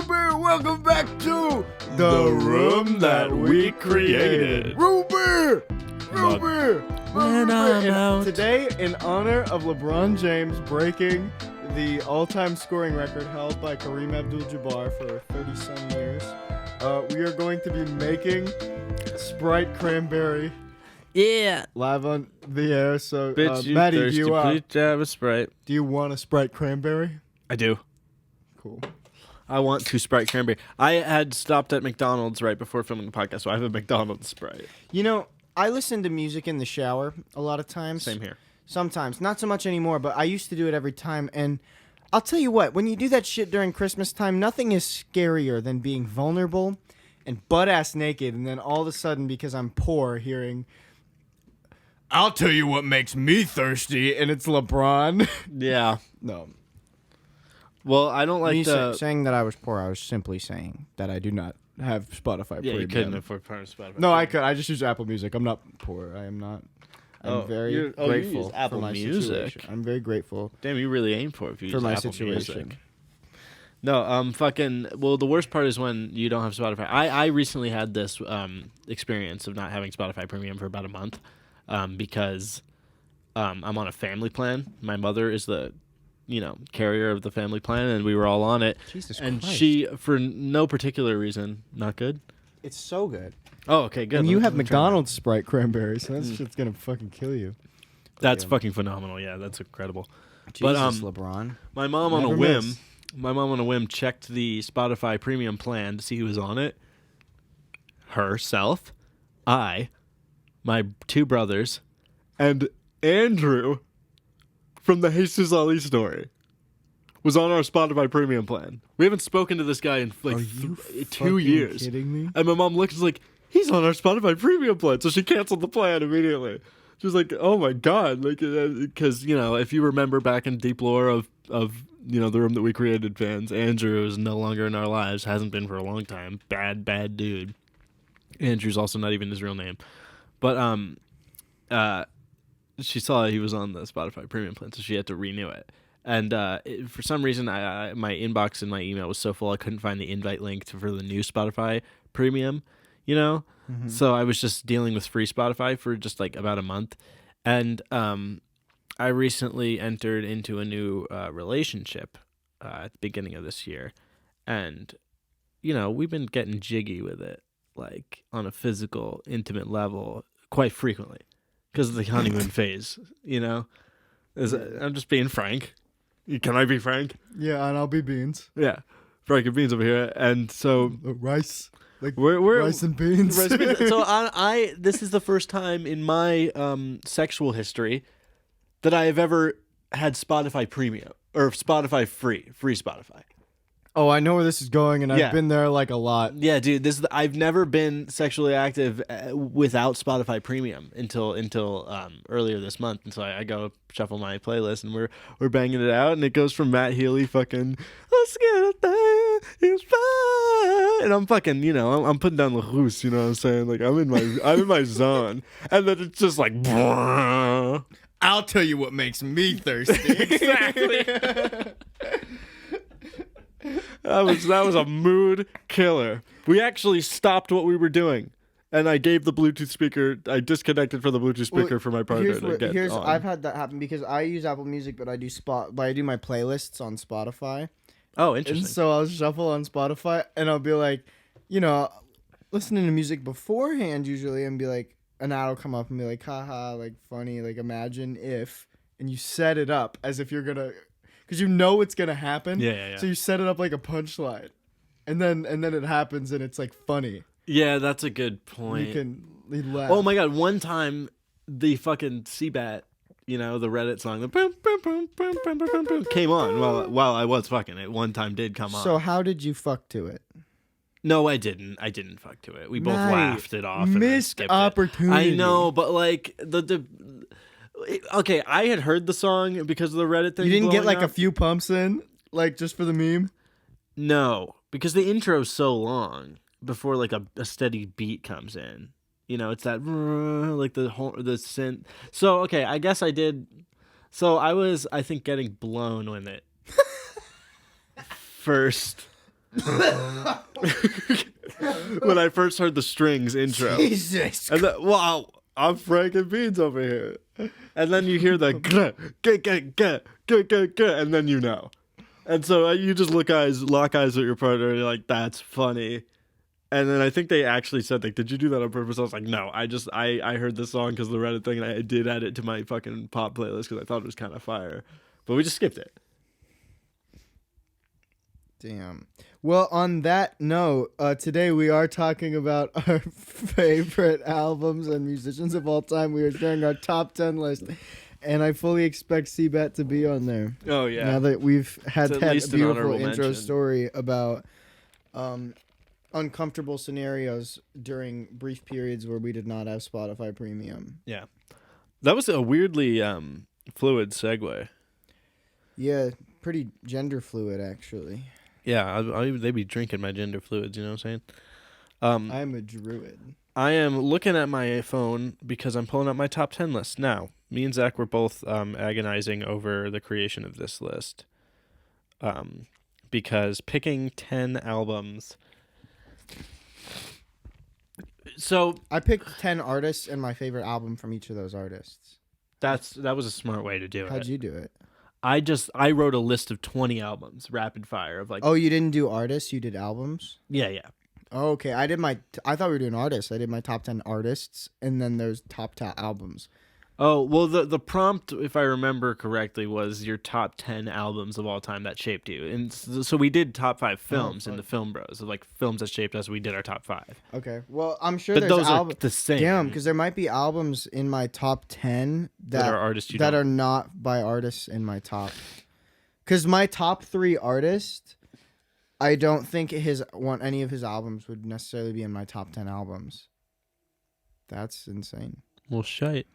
Ruby, welcome back to the room that we created. Ruby! When I'm out. Today, in honor of LeBron James breaking the all-time scoring record held by Kareem Abdul-Jabbar for 30-some years, we are going to be making Sprite Cranberry Yeah. live on the air. So, Bitch, you Matti, thirsty, please have a Sprite. do you want a Sprite Cranberry? I do. Cool. I want to Sprite Cranberry. I had stopped at McDonald's right before filming the podcast, so I have a McDonald's Sprite. You know, I listen to music in the shower a lot of times. Same here. Sometimes. Not so much anymore, but I used to do it every time. And I'll tell you what, when you do that shit during Christmas time, nothing is scarier than being vulnerable and butt-ass naked, and then all of a sudden, because I'm poor, hearing, I'll tell you what makes me thirsty, and it's LeBron. Yeah. No. Well, I don't like the... saying that I was poor, I was simply saying that I do not have Spotify Yeah, Premium. you couldn't afford Spotify. No, I could. I just use Apple Music. I'm not poor. I am not. I'm very grateful you use Apple for my Music. situation. I'm very grateful Damn, you really aim for it if you for use my Apple situation. Music. No, well, the worst part is when you don't have Spotify. I recently had this experience of not having Spotify Premium for about a month because I'm on a family plan. My mother is the carrier of the family plan, and we were all on it. Jesus and Christ. she, for no particular reason, not good. It's so good. Oh, okay, good. And you have Let me try McDonald's Sprite Cranberry, so that shit's gonna fucking kill you. that. That's Yeah. fucking phenomenal. Yeah, that's incredible. Jesus, But, LeBron. My mom on a Never whim, miss. checked the Spotify Premium plan to see who was on it. Herself, I, my two brothers, and Andrew from the Jesus Ali story was on our Spotify Premium plan. We haven't spoken to this guy in like Are you 2 fucking years. kidding me? And my mom looks like, he's on our Spotify Premium plan, so she canceled the plan immediately. She was like, "Oh my god!" Like, because if you remember back in deep lore of the room that we created fans, Andrew is no longer in our lives. Hasn't been for a long time. Bad dude. Andrew's also not even his real name, but she saw he was on the Spotify Premium plan, so she had to renew it. And for some reason, my inbox and my email was so full I couldn't find the invite link for the new Spotify Premium. So I was just dealing with free Spotify for just like about a month. And I recently entered into a new relationship at the beginning of this year. And, we've been getting jiggy with it, like on a physical, intimate level quite frequently because of the honeymoon phase, I'm just being frank. Can I be frank? Yeah, and I'll be beans. Yeah. Frank and Beans over here. And so... Rice. Like We're rice and beans. So this is the first time in my sexual history that I have ever had Spotify Premium or Spotify free Spotify. Oh, I know where this is going, and Yeah. I've been there like a lot. Yeah, dude, I've never been sexually active without Spotify Premium until earlier this month, and so I go shuffle my playlist, and we're banging it out, and it goes from Matt Healy fucking let's get it there, it's fine, and I'm fucking I'm putting down the Rus, you know what I'm saying? Like I'm in my zone, and then it's just like I'll tell you what makes me thirsty. exactly. That was a mood killer. We actually stopped what we were doing, and I gave the Bluetooth speaker. I disconnected from the Bluetooth speaker for my partner to get on. I've had that happen because I use Apple Music, but I do my playlists on Spotify. Oh, interesting. And so I'll shuffle on Spotify, and I'll be like, listening to music beforehand usually, and be like, an ad will come up and be like, haha, like funny, like imagine if, and you set it up as if you're gonna. Because it's gonna happen. Yeah. So you set it up like a punchline, and then it happens, and it's like funny. Yeah, that's a good point. You laugh. Oh my god! One time, the fucking Seabat, the Reddit song, the boom, boom, boom, boom, boom, boom, boom, boom, came on while I was fucking. It one time did come on. So how did you fuck to it? No, I didn't. I didn't fuck to it. We both Nice. laughed it off. And then Missed skipped opportunity. it. I know, but like okay, I had heard the song because of the Reddit thing. You didn't get blowing like a up. few pumps in, like just for the meme? No, because the intro's so long before like a steady beat comes in. It's that like the synth. So okay, I guess I did. So I was, I think, getting blown when it first When I first heard the strings intro. Jesus. And then, wow, I'm Frank and Beans over here. And then you hear the grr, grr, grr, grr, grr, grr, grr, and then you know. And so you just lock eyes at your partner, and you're like, that's funny. And then I think they actually said, like, did you do that on purpose? I was like, no, I heard this song because of the Reddit thing, and I did add it to my fucking pop playlist because I thought it was kind of fire. But we just skipped it. Damn. Well, on that note, today we are talking about our favorite albums and musicians of all time. We are sharing our top 10 list, and I fully expect Seabat to be on there. Oh, yeah. Now that we've had It's at that least an beautiful honorable intro mention. story about uncomfortable scenarios during brief periods where we did not have Spotify Premium. Yeah. That was a weirdly fluid segue. Yeah, pretty gender fluid, actually. Yeah, they'd be drinking my gender fluids, you know what I'm saying? I'm a druid. I am looking at my phone because I'm pulling up my top 10 list. Now, me and Zach were both agonizing over the creation of this list. Because picking 10 albums... So I picked 10 artists and my favorite album from each of those artists. that was a smart way to do it. How'd you do it? I wrote a list of 20 albums, rapid fire, of like... Oh, you didn't do artists, you did albums? Yeah. Oh, okay. I thought we were doing artists. I did my top 10 artists, and then there's top 10 albums. Oh, well, the prompt, if I remember correctly, was your top 10 albums of all time that shaped you. And so we did top 5 films in the Film Bros. Of like films that shaped us, we did our top 5. Okay. Well, I'm sure But there's those are the same. Damn, because there might be albums in my top 10 that are artists that are not by artists in my top. Because my top 3 artists, I don't think any of his albums would necessarily be in my top 10 albums. That's insane. Well, shite.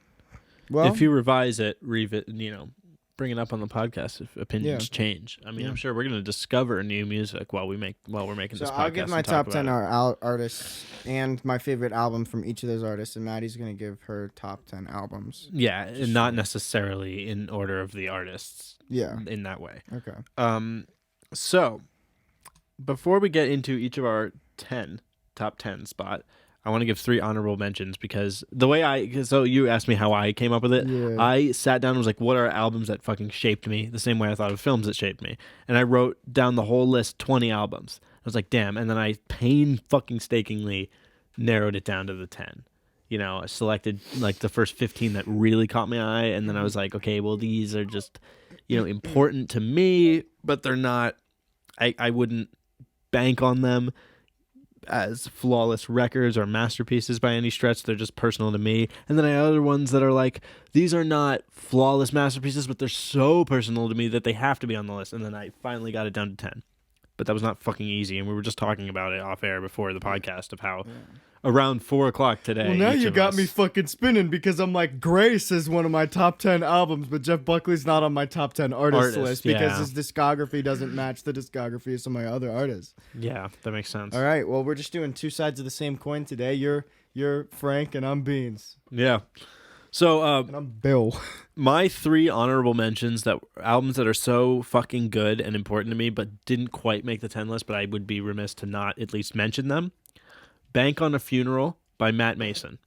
Well, If you revise it, bring it up on the podcast if opinions change. I mean, Yeah. I'm sure we're going to discover new music while we're making this podcast. I'll give my and talk top 10 about it. artists and my favorite album from each of those artists, and Maddie's going to give her top 10 albums. Yeah, and not necessarily in order of the artists. Yeah. In that way. Okay. So before we get into each of our top 10 spot, I want to give 3 honorable mentions because so you asked me how I came up with it. Yeah. I sat down and was like, what are albums that fucking shaped me the same way I thought of films that shaped me? And I wrote down the whole list, 20 albums. I was like, damn. And then I painstakingly narrowed it down to the 10. I selected like the first 15 that really caught my eye. And then I was like, okay, well, these are just, important to me, but they're not, I wouldn't bank on them as flawless records or masterpieces by any stretch. They're just personal to me. And then I have other ones that are like, these are not flawless masterpieces, but they're so personal to me that they have to be on the list. And then I finally got it down to 10. But that was not fucking easy. And we were just talking about it off air before the podcast of how around 4:00 today. Well, now each you of got us- me fucking spinning because I'm like, Grace is one of my top 10 albums, but Jeff Buckley's not on my top 10 artist list because yeah. his discography doesn't match the discography of some of my other artists. Yeah, that makes sense. All right, well, we're just doing 2 sides of the same coin today. You're Frank and I'm Beans. Yeah. So And I'm Bill. my 3 honorable mentions that albums that are so fucking good and important to me but didn't quite make the 10 list, but I would be remiss to not at least mention them. Bank on a Funeral by Matt Mason.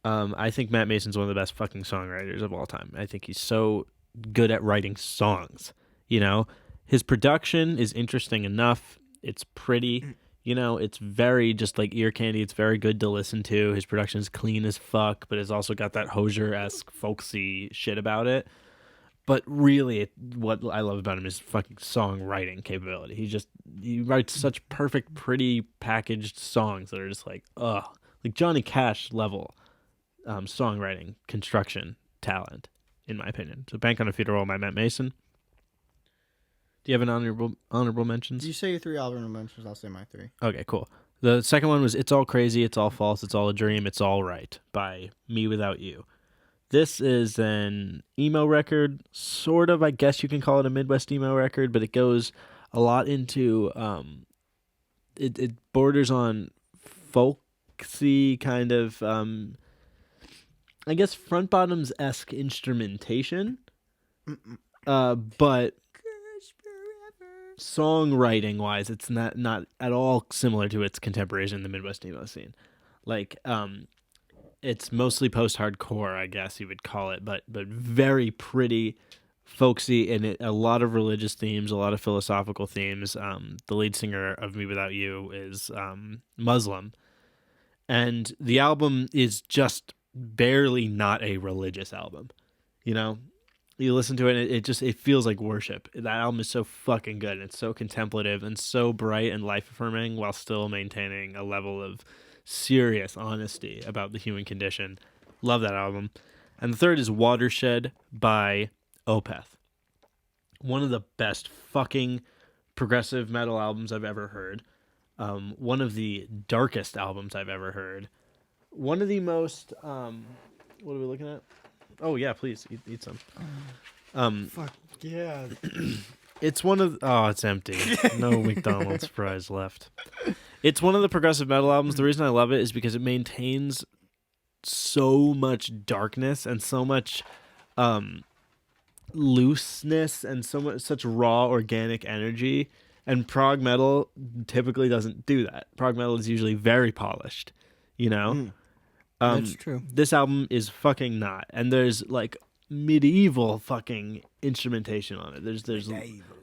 I think Matt Mason's one of the best fucking songwriters of all time. I think he's so good at writing songs. His production is interesting enough. It's pretty. It's very just like ear candy. It's very good to listen to. His production is clean as fuck, but it's also got that Hozier-esque folksy shit about it. But really, what I love about him is fucking songwriting capability. He writes such perfect, pretty packaged songs that are just like Johnny Cash level songwriting, construction, talent, in my opinion. So Bank on a Funeral by Matt Mason. Do you have an honorable mentions? Do you say your 3 honorable mentions? I'll say my 3. Okay, cool. The second one was It's All Crazy, It's All False, It's All a Dream, It's All Right by Me Without You. This is an emo record, sort of. I guess you can call it a Midwest emo record, but it goes a lot into it borders on folksy kind of I guess Front Bottoms-esque instrumentation. But songwriting wise, it's not at all similar to its contemporaries in the Midwest emo scene. Like, it's mostly post-hardcore, I guess you would call it, but very pretty, folksy, and a lot of religious themes, a lot of philosophical themes. The lead singer of Me Without You is Muslim, and the album is just barely not a religious album. You know, you listen to it, and it feels like worship. That album is so fucking good. And it's so contemplative and so bright and life affirming, while still maintaining a level of serious honesty about the human condition. Love that album. And the third is Watershed by Opeth. One of the best fucking progressive metal albums I've ever heard. One of the darkest albums I've ever heard. One of the most what are we looking at? Oh yeah, please eat some. Fuck yeah. It's one of it's empty. No McDonald's fries left. It's one of the progressive metal albums. The reason I love it is because it maintains so much darkness and so much looseness and such raw organic energy. And prog metal typically doesn't do that. Prog metal is usually very polished, you know? That's true. This album is fucking not. And there's like medieval fucking instrumentation on it.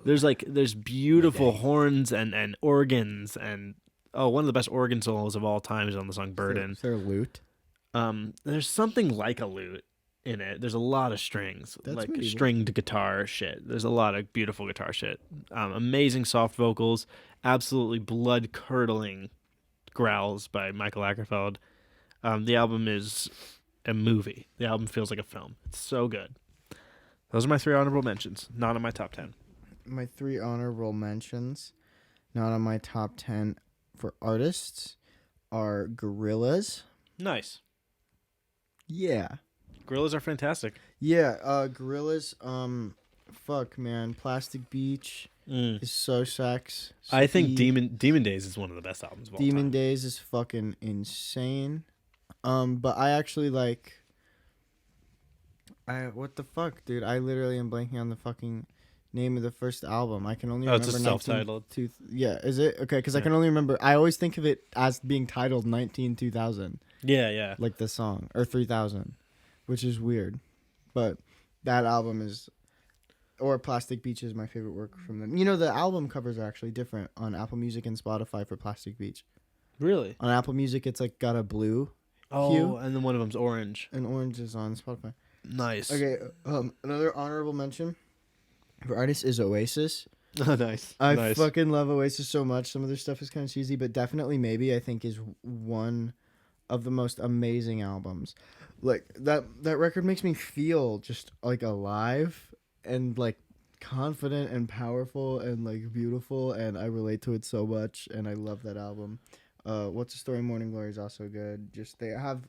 There's beautiful horns and organs, and one of the best organ solos of all time is on the song Burden. Is there a lute? There's something like a lute in it. There's a lot of strings, That's like medieval. stringed guitar shit. There's a lot of beautiful guitar shit. Amazing soft vocals, absolutely blood curdling growls by Michael Ackerfeld. The album is a movie. The album feels like a film. It's so good. Those are my 3 honorable mentions. Not in my top 10. My 3 honorable mentions, not on my top 10 for artists, are Gorillaz. Nice. Yeah. Gorillas are fantastic. Yeah, Gorillaz, fuck, man. Plastic Beach is so sex. I think Speed. Demon Days is one of the best albums of all Demon time. Days is fucking insane. But I actually like... what the fuck, dude? I literally am blanking on the fucking name of the first album. I can only remember... It's a self-titled. Yeah, is it? Okay, because I can only remember... I always think of it as being titled 19-2000. Yeah. Like the song. Or 3000. Which is weird. But that album is... Or Plastic Beach is my favorite work from them. You know, the album covers are actually different on Apple Music and Spotify for Plastic Beach. Really? On Apple Music, it's like got a blue Oh, hue. and then one of them's orange. And orange is on Spotify. Nice. Okay, another honorable mention for artists is Oasis. Oh, nice. I fucking love Oasis so much. Some of their stuff is kind of cheesy, but definitely Maybe I think is one of the most amazing albums. Like that record makes me feel just like alive and like confident and powerful and like beautiful, and I relate to it so much, and I love that album. What's the Story? Morning Glory is also good. Just they have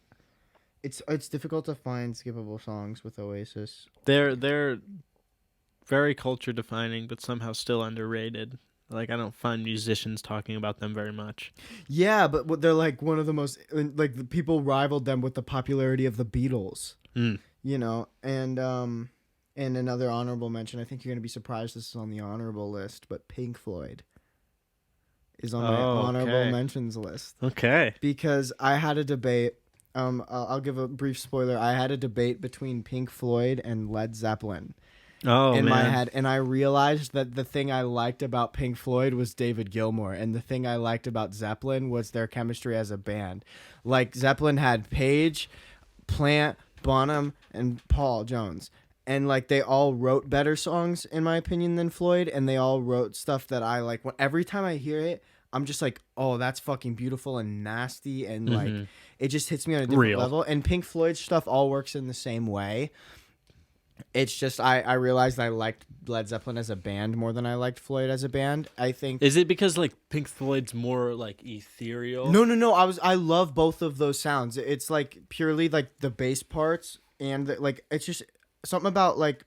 it's difficult to find skippable songs with Oasis. They're very culture defining, but somehow still underrated. Like, I don't find musicians talking about them very much. Yeah, but they're like one of the most, like, the people rivaled them with the popularity of the Beatles. You know, and another honorable mention. I think you're gonna be surprised this is on the honorable list, but Pink Floyd is on my honorable mentions list. Okay. Because I had a debate. I'll give a brief spoiler. I had a debate between Pink Floyd and Led Zeppelin. In my head, and I realized that the thing I liked about Pink Floyd was David Gilmour, and the thing I liked about Zeppelin was their chemistry as a band. Like, Zeppelin had Page, Plant, Bonham, and Paul Jones, and like they all wrote better songs in my opinion than Floyd, and they all wrote stuff that I like. Every time I hear it, I'm just like, oh, that's fucking beautiful and nasty, and like it just hits me on a different level. And Pink Floyd's stuff all works in the same way. It's just I realized I liked Led Zeppelin as a band more than I liked Floyd as a band. I think. Is it because like Pink Floyd's more like ethereal? No. I love both of those sounds. It's like purely like the bass parts and like it's just something about like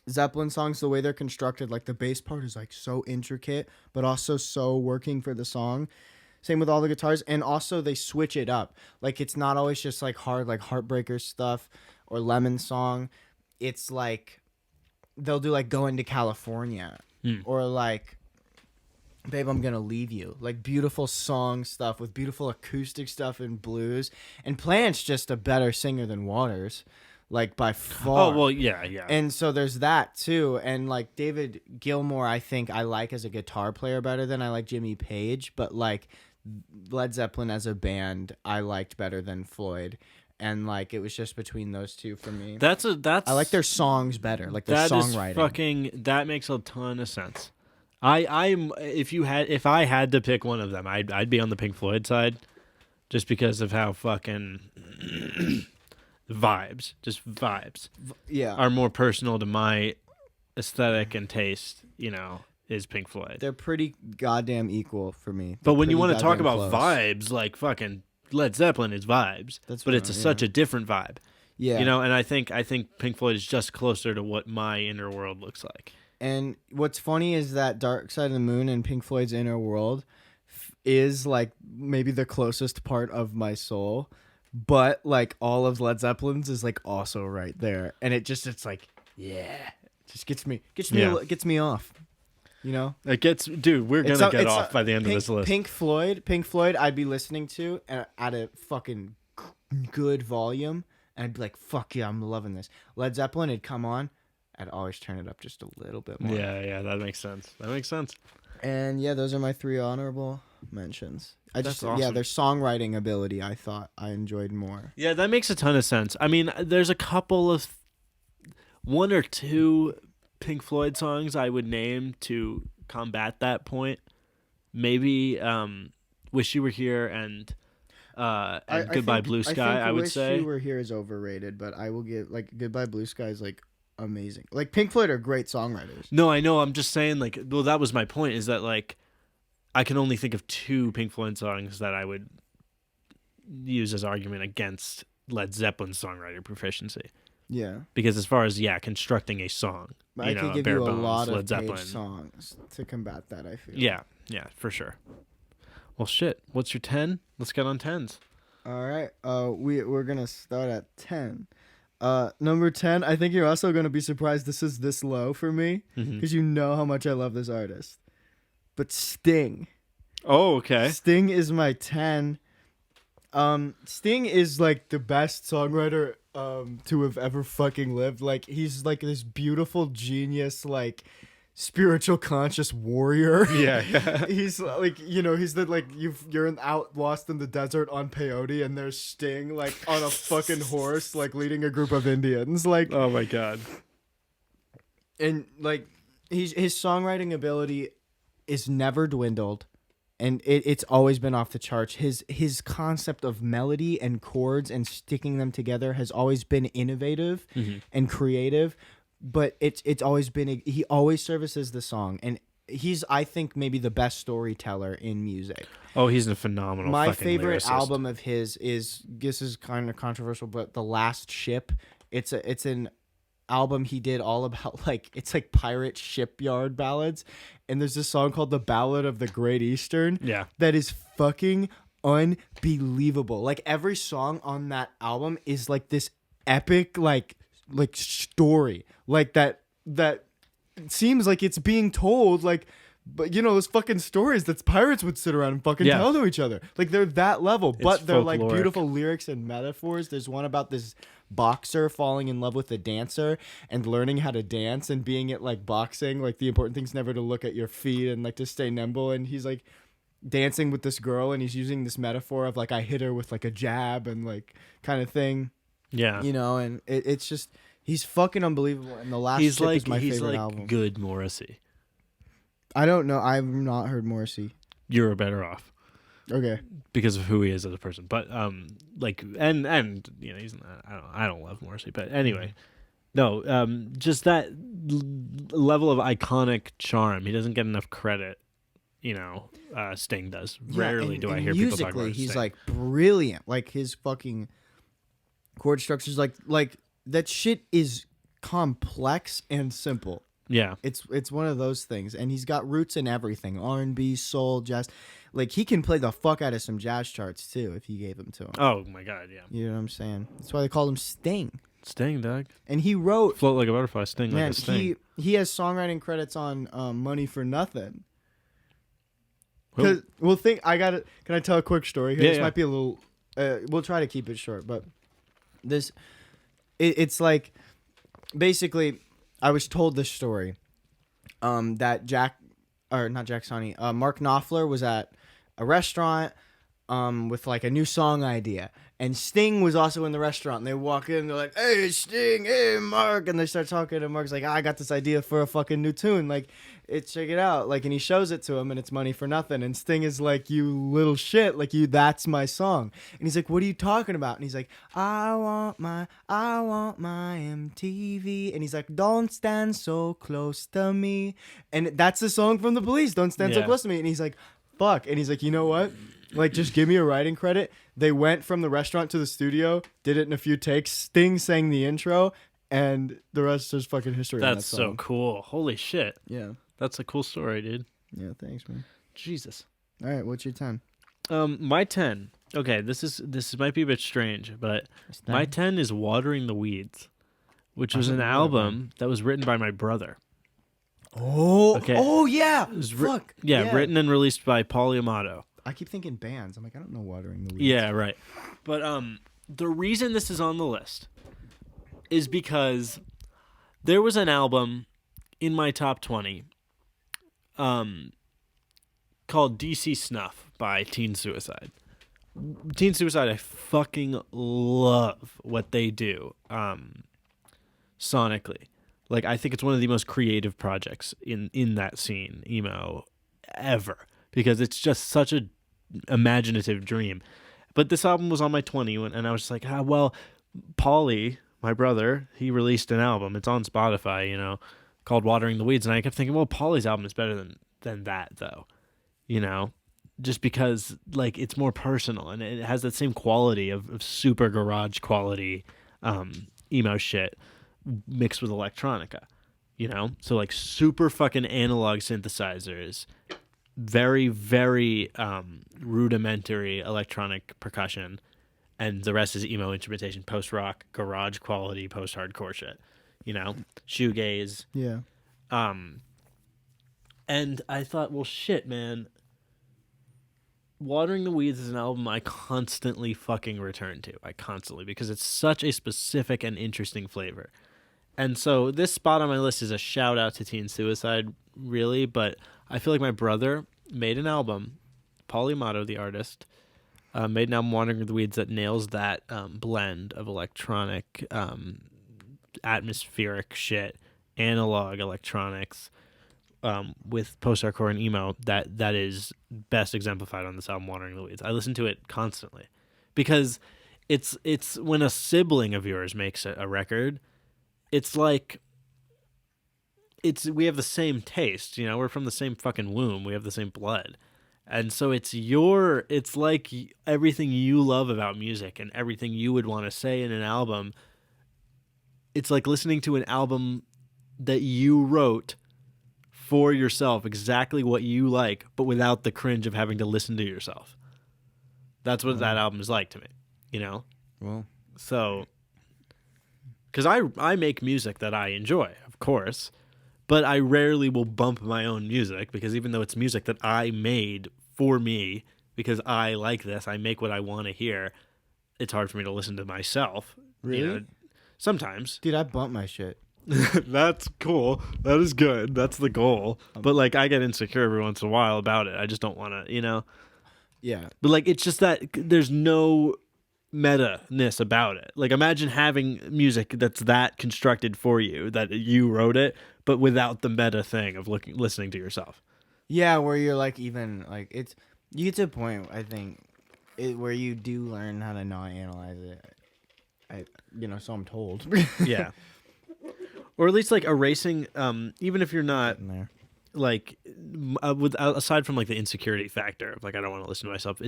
Zeppelin songs, the way they're constructed. Like the bass part is like so intricate, but also so working for the song. Same with all the guitars, and also they switch it up. Like it's not always just like hard like Heartbreaker stuff or Lemon Song. It's like they'll do like Going to California or like Babe, I'm Gonna Leave You. Like beautiful song stuff with beautiful acoustic stuff and blues. And Plant's just a better singer than Waters, like by far. Oh well, yeah. And so there's that too. And like David Gilmour, I think I like as a guitar player better than I like Jimmy Page. But like Led Zeppelin as a band, I liked better than Floyd. And like it was just between those two for me. That's I like their songs better, like their songwriting. That makes a ton of sense. If I had to pick one of them, I'd be on the Pink Floyd side, just because of how fucking vibes are more personal to my aesthetic and taste. Is Pink Floyd. They're pretty goddamn equal for me. But when you want to talk about vibes, like fucking Led Zeppelin is vibes, but it's such a different vibe. Yeah, and I think Pink Floyd is just closer to what my inner world looks like. And what's funny is that Dark Side of the Moon and Pink Floyd's Inner World is like maybe the closest part of my soul, but like all of Led Zeppelin's is like also right there, and it's like it just gets me off. It gets, dude. We're gonna get off by the end of this list. Pink Floyd, I'd be listening to at a fucking good volume, and I'd be like, "Fuck yeah, I'm loving this." Led Zeppelin had come on. I'd always turn it up just a little bit more. Yeah, that makes sense. And yeah, those are my 3 honorable mentions. That's awesome. Their songwriting ability I thought I enjoyed more. Yeah, that makes a ton of sense. I mean, there's a couple of 1 or 2 Pink Floyd songs I would name to combat that point. Maybe "Wish You Were Here" and "Goodbye Blue Sky." I would say "Wish You Were Here" is overrated, but I will give like "Goodbye Blue Sky" is like amazing. Like Pink Floyd are great songwriters. No, I know. I'm just saying, like, well, that was my point. Is that like I can only think of 2 Pink Floyd songs that I would use as argument against Led Zeppelin's songwriter proficiency. Yeah, because as far as constructing a song, but I could give you a lot of Page songs to combat that. I feel. Yeah, for sure. Well, shit. What's your 10? Let's get on 10s. All right. We're gonna start at 10. Number 10, I think you're also going to be surprised this is this low for me because you know how much I love this artist. But Sting. Oh, okay. Sting is my 10. Sting is like the best songwriter to have ever fucking lived. Like he's like this beautiful genius, like spiritual conscious warrior. Yeah. He's like, he's the like you're out lost in the desert on peyote and there's Sting like on a fucking horse like leading a group of Indians. Like, oh my god. And like his songwriting ability is never dwindled, and it's always been off the charts. His concept of melody and chords and sticking them together has always been innovative and creative. But it's always been he always services the song, and he's, I think, maybe the best storyteller in music. Oh, he's a phenomenal. My favorite lyricist. album of his is, this is kind of controversial, but The Last Ship. It's an album he did all about it's like pirate shipyard ballads, and there's this song called The Ballad of the Great Eastern. Yeah, that is fucking unbelievable. Like every song on that album is like this epic like story like that seems like it's being told like, but those fucking stories that pirates would sit around and fucking tell to each other, like they're that level. But they're like beautiful lyrics and metaphors. There's one about this boxer falling in love with a dancer and learning how to dance and being at like boxing, like the important thing's never to look at your feet and like to stay nimble, and he's like dancing with this girl and he's using this metaphor of like I hit her with like a jab and like kind of thing. Yeah. And it's just, he's fucking unbelievable. And The Last Ship is my favorite album. Good Morrissey. I don't know. I've not heard Morrissey. You're better off. Okay. Because of who he is as a person. But and he's not, I don't love Morrissey, but anyway. No, just that level of iconic charm. He doesn't get enough credit. Sting does. Rarely do I hear people talk about Sting. He's like brilliant. Like his fucking chord structures, like that shit is complex and simple. Yeah, it's one of those things, and he's got roots in everything: R&B, soul, jazz. Like he can play the fuck out of some jazz charts too if you gave him to him. Oh my god, yeah. You know what I'm saying? That's why they call him Sting. Sting, dog. And he wrote. Float like a butterfly, sting Man, like a sting. he has songwriting credits on Money for Nothing. Who? Cause can I tell a quick story here? Yeah, This yeah. might be a little. We'll try to keep it short, but it's like basically I was told this story. That not Jack Sonny, Mark Knopfler was at a restaurant with like a new song idea. And Sting was also in the restaurant. And they walk in, they're like, "Hey, Sting, hey, Mark." And they start talking, and Mark's like, "I got this idea for a fucking new tune. Like, check it out." Like, and he shows it to him, and it's Money for Nothing. And Sting is like, "You little shit. Like, that's my song." And he's like, "What are you talking about?" And he's like, I want my MTV. And he's like, "Don't stand so close to me." And that's the song from The Police, "Don't Stand So Yeah. Close to Me." And he's like, "Fuck." And he's like, "You know what? Like, just give me a writing credit." They went from the restaurant to the studio, did it in a few takes. Sting sang the intro, and the rest is fucking history. on That's that so song. cool. Holy shit. Yeah. That's a cool story, dude. Yeah, thanks, man. Jesus. All right, what's your 10? My 10. Okay, this might be a bit strange, but my 10 is Watering the Weeds, which was an album that was written by my brother. Oh, Okay. oh yeah. It was Fuck. written and released by Paul Amato. I keep thinking bands. I'm like, I don't know Watering the Weeds. Yeah, right. But the reason this is on the list is because there was an album in my top 20 called DC Snuff by Teen Suicide. Teen Suicide, I fucking love what they do sonically. Like, I think it's one of the most creative projects in that scene, emo, ever. Because it's just such a imaginative dream. But this album was on my 20, and I was just like, well, Paulie, my brother, he released an album. It's on Spotify, you know, called Watering the Weeds. And I kept thinking, well, Paulie's album is better than that, though. You know? Just because, like, it's more personal, and it has that same quality of super garage quality emo shit mixed with electronica, you know? So, like, super fucking analog synthesizers, very, very rudimentary electronic percussion, and the rest is emo instrumentation, post-rock, garage quality, post-hardcore shit, you know? Shoegaze. Yeah. And I thought, well, shit, man. Watering the Weeds is an album I constantly fucking return to. Because it's such a specific and interesting flavor. And so this spot on my list is a shout out to Teen Suicide, really, but I feel like my brother made an album, Paul Amato, the artist, made an album, Watering the Weeds, that nails that blend of electronic, atmospheric shit, analog electronics, with post-hardcore and emo, that is best exemplified on this album, Watering the Weeds. I listen to it constantly because it's when a sibling of yours makes a record, it's like we have the same taste, you know, we're from the same fucking womb, we have the same blood. And so it's like everything you love about music and everything you would want to say in an album. It's like listening to an album that you wrote for yourself, exactly what you like, but without the cringe of having to listen to yourself. That's what that album is like to me, you know? Well, So, because I make music that I enjoy, of course, but I rarely will bump my own music, because even though it's music that I made for me, because I like this, I make what I want to hear, it's hard for me to listen to myself. Really? You know, sometimes. dude, I bump my shit. That's cool. That is good. That's the goal. But, like, I get insecure every once in a while about it. I just don't want to, you know? Yeah. But, like, it's just that there's no meta-ness about it. Like, imagine having music that's that constructed for you, that you wrote it, but without the meta thing of listening to yourself. Yeah, where you're like, even like you get to a point, I think, where you do learn how to not analyze it. So I'm told. Yeah. Or at least, like, erasing, even if you're not, there. like, aside from, like, the insecurity factor of, like, I don't want to listen to myself,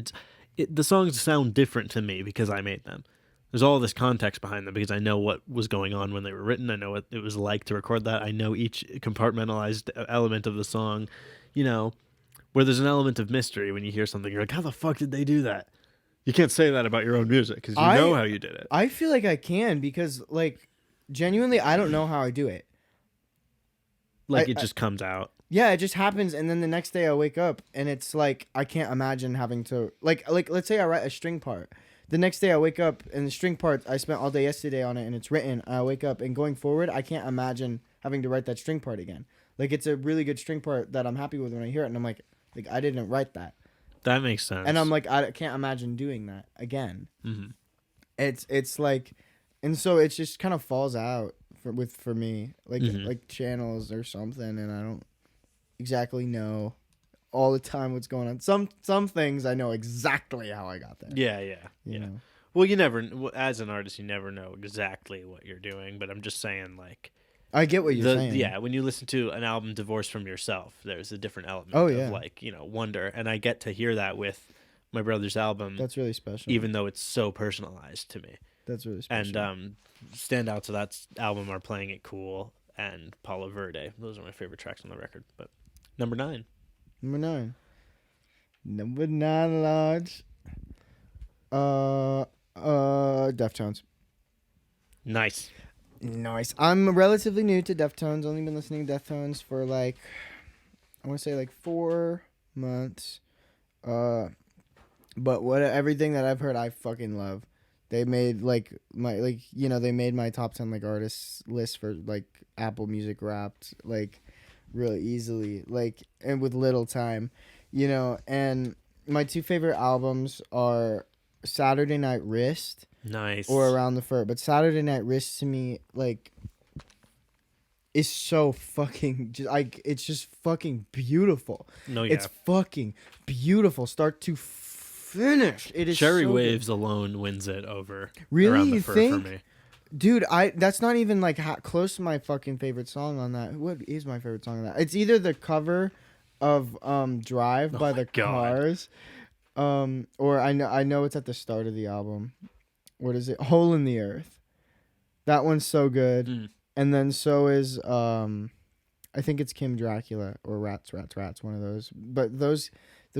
the songs sound different to me because I made them. There's all this context behind them because I know what was going on when they were written. I know what it was like to record that. I know each compartmentalized element of the song, you know, where there's an element of mystery when you hear something. You're like, how the fuck did they do that? You can't say that about your own music because you know how you did it. I feel like I can because, like, genuinely, I don't know how I do it. Like, it just comes out. Yeah, it just happens, and then the next day I wake up, and it's like I can't imagine having to like let's say I write a string part. The next day I wake up, and the string part I spent all day yesterday on it, and it's written. I wake up, and going forward, I can't imagine having to write that string part again. Like, it's a really good string part that I'm happy with when I hear it, and I'm like I didn't write that. That makes sense. And I'm like, I can't imagine doing that again. Mm-hmm. It's like, and so it just kind of falls out for me, like channels or something, and I don't exactly know all the time what's going on. Some things I know exactly how I got there. Yeah. Know? Well, you never, as an artist, you never know exactly what you're doing. But I'm just saying, like, I get what you're saying. Yeah, when you listen to an album "Divorced from Yourself," there's a different element of like, wonder, and I get to hear that with my brother's album. That's really special, even though it's so personalized to me. That's really special. And standouts of that album are "Playing It Cool" and "Paula Verde." Those are my favorite tracks on the record. But number 9. Number 9, Lodge. Deftones. Nice. I'm relatively new to Deftones. Only been listening to Deftones for I want to say 4 months. But everything that I've heard, I fucking love. They made they made my top 10 artists list for Apple Music Wrapped really easily, and with little time, and my 2 favorite albums are Saturday Night Wrist. Nice. Or Around the Fur. But Saturday Night Wrist to me, is so fucking it's just fucking beautiful. No, yeah. It's fucking beautiful, start to finish. It is Cherry so Waves good. Alone wins it over Really, Around the you Fur think? for me. Dude, that's not even close to my fucking favorite song on that. What is my favorite song on that? It's either the cover of Drive by the Cars, or I know it's at the start of the album. What is it? Hole in the Earth. That one's so good. And then so is I think it's Kim Dracula or Rats, one of those. But those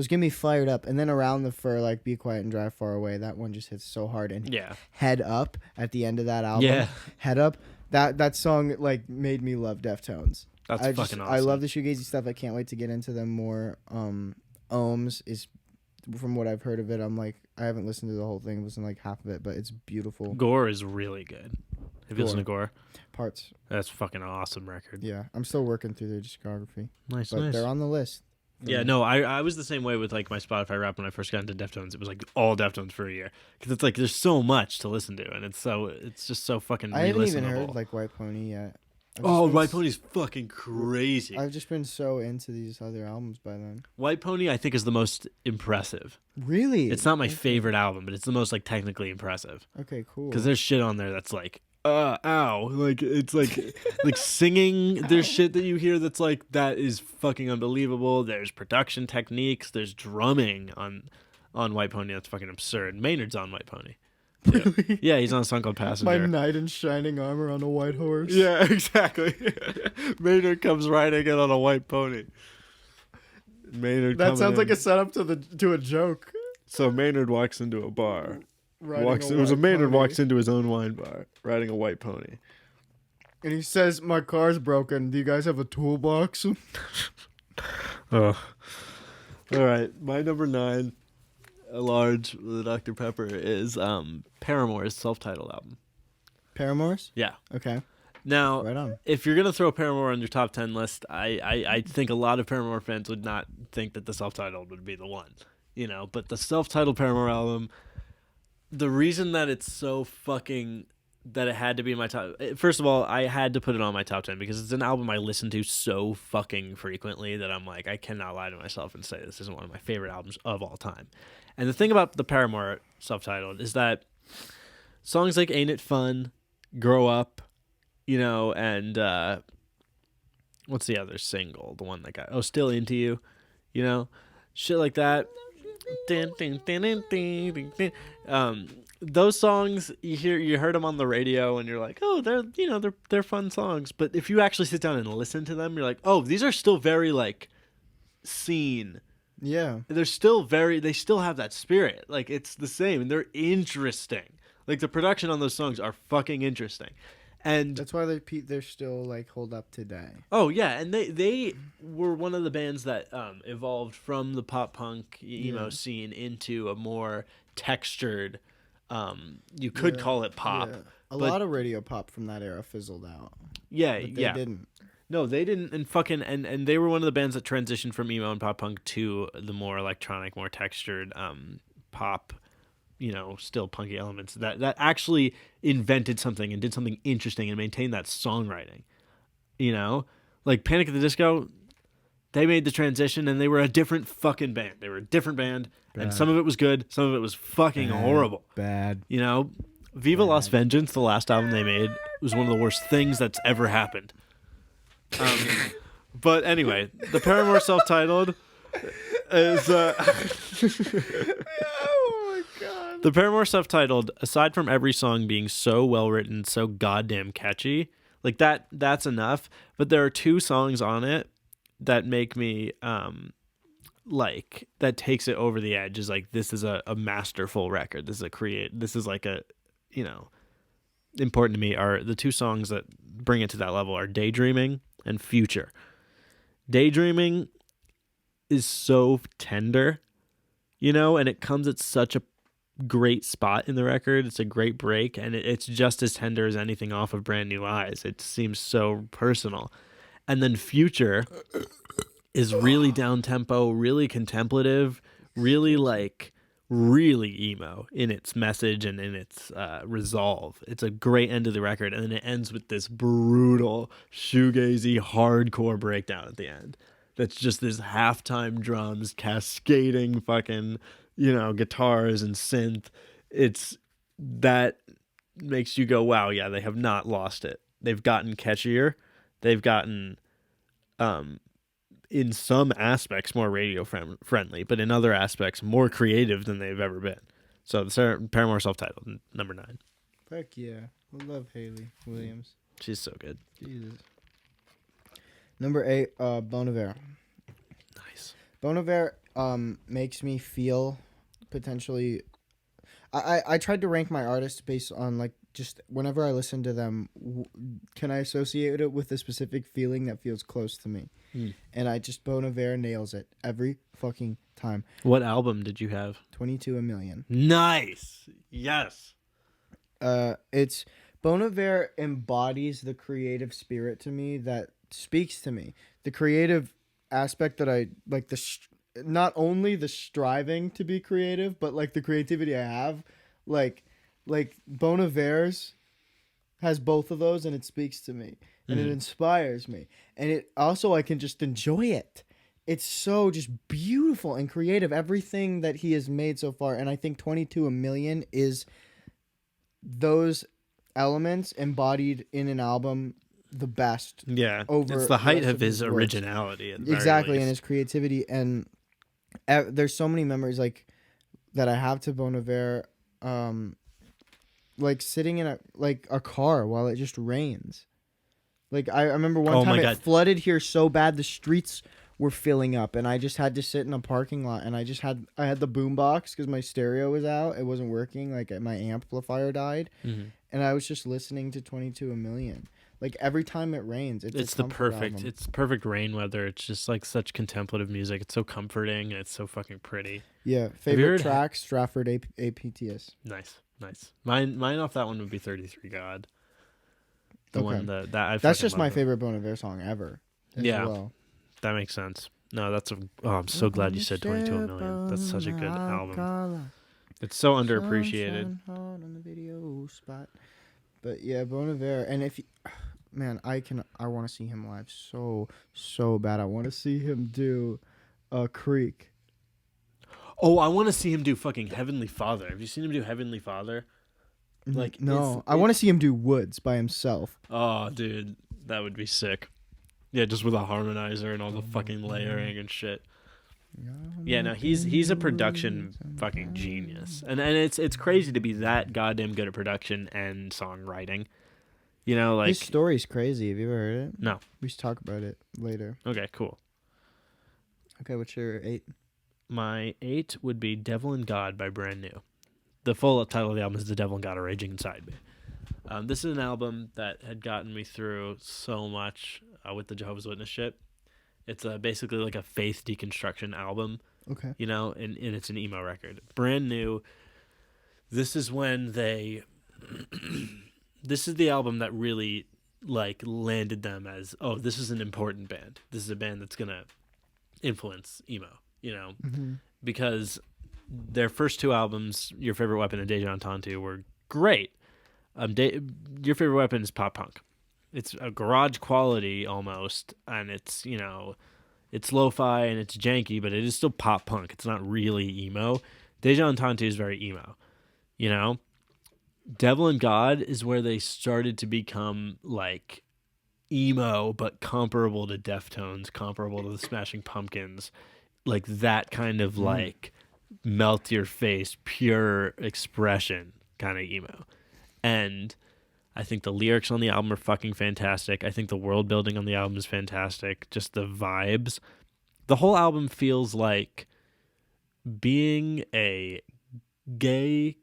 get me fired up. And then Around the Fur, Be Quiet and Drive Far Away, that one just hits so hard. And Head Up at the end of that album. Yeah. Head Up. That song made me love Deftones. That's fucking awesome. I love the shoegazy stuff. I can't wait to get into them more. Ohms is, from what I've heard of it, I haven't listened to the whole thing. I've listened to half of it, but it's beautiful. Gore is really good. Have you listened to Gore? Parts. That's a fucking awesome record. Yeah, I'm still working through their discography. Nice. They're on the list. Yeah, no, I was the same way with my Spotify Wrap when I first got into Deftones. It was all Deftones for a year because it's there's so much to listen to, and it's just so fucking. I haven't even heard White Pony yet. White Pony's fucking crazy. I've just been so into these other albums by then. White Pony, I think, is the most impressive. Really? It's not my favorite album, but it's the most technically impressive. Okay, cool. Because there's shit on there that's ow, it's singing. There's shit that you hear that's that is fucking unbelievable. There's production techniques. There's drumming on White Pony that's fucking absurd. Maynard's on White Pony. Really? Yeah, he's on a song called Passenger. My knight in shining armor on a white horse. Yeah, exactly. Maynard comes riding in on a white pony. That sounds like a setup to a joke. So Maynard walks into a bar. Maynard walks into his own wine bar, riding a white pony. And he says, "My car's broken. Do you guys have a toolbox?" Oh. All right, my number 9. A large with Dr. Pepper is Paramore's self-titled album. Paramore's? Yeah. Okay. Now, right on. If you're going to throw Paramore on your top 10 list, I think a lot of Paramore fans would not think that the self-titled would be the one. But the self-titled Paramore album, the reason that it's so fucking... that it had to be in my top... First of all, I had to put it on my top 10 because it's an album I listen to so fucking frequently that I'm I cannot lie to myself and say this isn't one of my favorite albums of all time. And the thing about the Paramore self-titled is that songs like Ain't It Fun, Grow Up, and what's the other single? The one that got... Still Into You, shit like that. Those songs you heard them on the radio and you're like, oh, they're fun songs. But if you actually sit down and listen to them, you're like, oh, these are still very scene Yeah. They're still they still have that spirit. Like, it's the same, and they're interesting. Like, the production on those songs are fucking interesting. And That's why they're still like hold up today. oh yeah, and they were one of the bands that evolved from the pop punk emo scene into a more textured, you could call it pop. Yeah. A but lot of radio pop from that era fizzled out. yeah, But they yeah. didn't. No, they didn't, and fucking and they were one of the bands that transitioned from emo and pop punk to the more electronic, more textured pop, still punky elements that actually invented something and did something interesting and maintained that songwriting. Like Panic at the Disco, they made the transition and they were a different fucking band. They were a different band, and some of it was good, some of it was fucking horrible. Bad. Viva Las Vengeance, the last album they made, was one of the worst things that's ever happened. But anyway, the Paramore self-titled is Oh my god. the Paramore self-titled, aside from every song being so well written, so goddamn catchy, like that's enough. But there are two songs on it that make me that takes it over the edge. Is like, this is a masterful record. This is like a important to me. Are the two songs that bring it to that level are Daydreaming and Future. Daydreaming is so tender, and it comes at such a great spot in the record. It's a great break, and it's just as tender as anything off of Brand New Eyes. It seems so personal. And then Future is really down-tempo, really contemplative, really emo in its message and in its resolve. It's a great end of the record, and then it ends with this brutal shoegazy hardcore breakdown at the end. That's just this halftime drums cascading fucking guitars and synth. That makes you go, wow, yeah, they have not lost it. They've gotten catchier. They've gotten in some aspects more radio friendly, but in other aspects more creative than they've ever been. So the Paramore self-titled, number 9. Heck yeah. I love Hayley Williams. She's so good. Jesus. Number 8, Bon Iver. Nice. Bon Iver makes me feel potentially... I tried to rank my artists based on like just whenever I listen to them, can I associate it with a specific feeling that feels close to me? And Bon Iver nails it every fucking time. What album did you have? 22 a Million. Nice. Yes. It's Bon Iver embodies the creative spirit to me that speaks to me. The creative aspect that I like, not only the striving to be creative, but like the creativity I have, like Bon Iver's has both of those, and it speaks to me and it inspires me, and it also, I can just enjoy it. It's so just beautiful and creative, everything that he has made so far. And I think 22 a Million is those elements embodied in an album the best. Yeah. Over it's the height rest of his works. originality. At the very Exactly, least. and his creativity. And there's so many memories like that I have to Bon Iver, like sitting in a car while it just rains. Like I remember one time it flooded here so bad the streets were filling up, and I just had to sit in a parking lot, and I had the boombox because my stereo was out, it wasn't working, like my amplifier died, and I was just listening to 22 a Million. Like every time it rains, it's the perfect album. It's perfect rain weather. It's just like such contemplative music. It's so comforting and it's so fucking pretty. Yeah, favorite track, Stratford APTS. Nice. Mine off that one would be 33 God. The one that I that's just my favorite Bon Iver song ever. Well. That makes sense. No, I'm so glad you said 22 a Million. That's such a good album. It's so underappreciated. On the video spot. But yeah, Bon Iver, and I want to see him live so bad. I want to see him do Creek. Oh, I want to see him do fucking Heavenly Father. Have you seen him do Heavenly Father? Like, no, I want to see him do Woods by himself. Oh, dude, that would be sick. Yeah, just with a harmonizer and all the fucking layering and shit. Yeah, no, he's a production fucking genius, and it's crazy to be that goddamn good at production and songwriting. Like his story's crazy. Have you ever heard it? No. We should talk about it later. Okay, cool. Okay, what's your 8? My 8 would be Devil and God by Brand New. The full title of the album is The Devil and God Are Raging Inside Me. This is an album that had gotten me through so much with the Jehovah's Witness shit. It's basically like a faith deconstruction album, Okay. you know, and it's an emo record. Brand New. This is when they. This is the album that really like landed them as, oh, this is an important band. This is a band that's gonna influence emo, you know, because their first two albums, Your Favorite Weapon and Deja Entendu, were great. Your Favorite Weapon is pop punk. It's a garage quality almost, and it's, you know, it's lo-fi and it's janky, but it is still pop punk. It's not really emo. Deja Entendu is very emo, you know. Devil and God is where they started to become like emo, but comparable to Deftones, comparable to the Smashing Pumpkins, like that kind of like melt your face, pure expression kind of emo. And I think the lyrics on the album are fucking fantastic. I think the world building on the album is fantastic. Just the vibes. The whole album feels like being a gay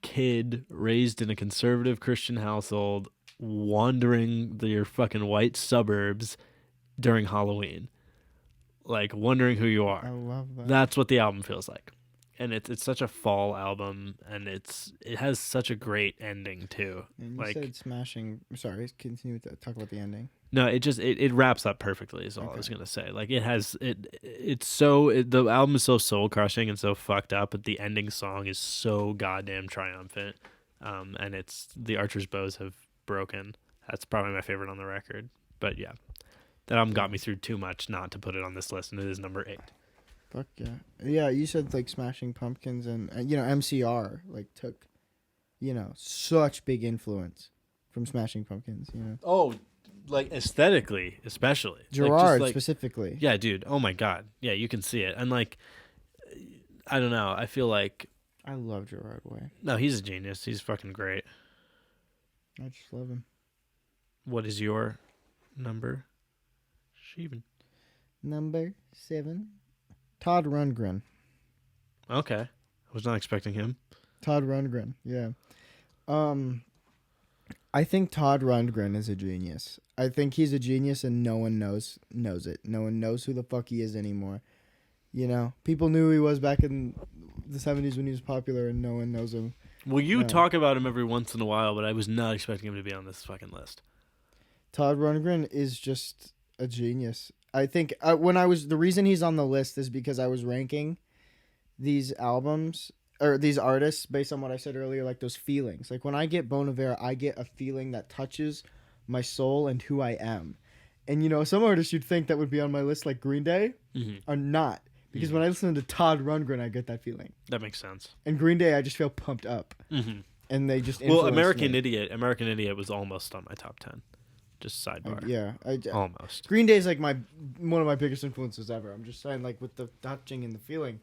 kid raised in a conservative Christian household wandering your fucking white suburbs during Halloween. Like wondering who you are. I love that. That's what the album feels like. And it's such a fall album, and it has such a great ending too. And you like said smashing. Sorry, continue to talk about the ending. no, it wraps up perfectly. Is all I was gonna say. Like the album is so soul crushing and so fucked up, but the ending song is so goddamn triumphant. And it's The Archer's Bows Have Broken. That's probably my favorite on the record. But yeah, that album got me through too much not to put it on this list, and it is number 8. Fuck yeah. Yeah, you said like Smashing Pumpkins and you know, MCR like took, you know, such big influence from Smashing Pumpkins, you know. Oh, like aesthetically, especially. Gerard like, specifically. yeah, dude. Oh my god. Yeah, you can see it. And like, I don't know. I feel like I love Gerard Way. no, he's a genius. He's fucking great. I just love him. What is your number? Sheevan. Number 7. Todd Rundgren. Okay, I was not expecting him. Todd Rundgren, yeah. I think Todd Rundgren is a genius. I think he's a genius and no one knows it. No one knows who the fuck he is anymore. You know, people knew who he was back in the 70s when he was popular and no one knows him. Well, you No. talk about him every once in a while, but I was not expecting him to be on this fucking list. Todd Rundgren is just a genius. I think the reason he's on the list is because I was ranking these albums or these artists based on what I said earlier, like those feelings. Like when I get Bon Iver, I get a feeling that touches my soul and who I am. And you know, some artists you'd think that would be on my list, like Green Day, are not. Because when I listen to Todd Rundgren, I get that feeling. That makes sense. And Green Day, I just feel pumped up. And they just Well, influence American me. Idiot was almost on my top 10. Just sidebar. Yeah, Almost. Green Day is like one of my biggest influences ever. I'm just saying, like with the touching and the feeling.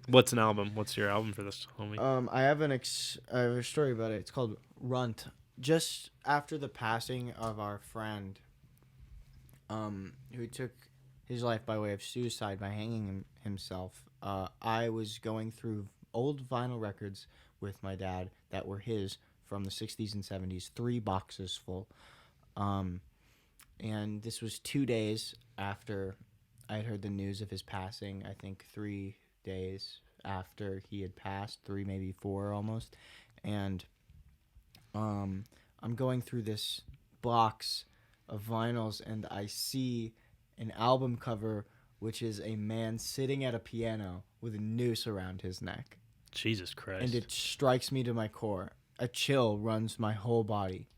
What's an album? What's your album for this, homie? I have I have a story about it. It's called Runt. Just after the passing of our friend, who took his life by way of suicide by hanging himself, I was going through old vinyl records with my dad that were his from the 60s and 70s, 3 boxes full. And this was 2 days after I had heard the news of his passing. I think 3 days after he had passed, 3 maybe 4 almost. And I'm going through this box of vinyls and I see an album cover which is a man sitting at a piano with a noose around his neck. Jesus Christ. And it strikes me to my core. A chill runs my whole body.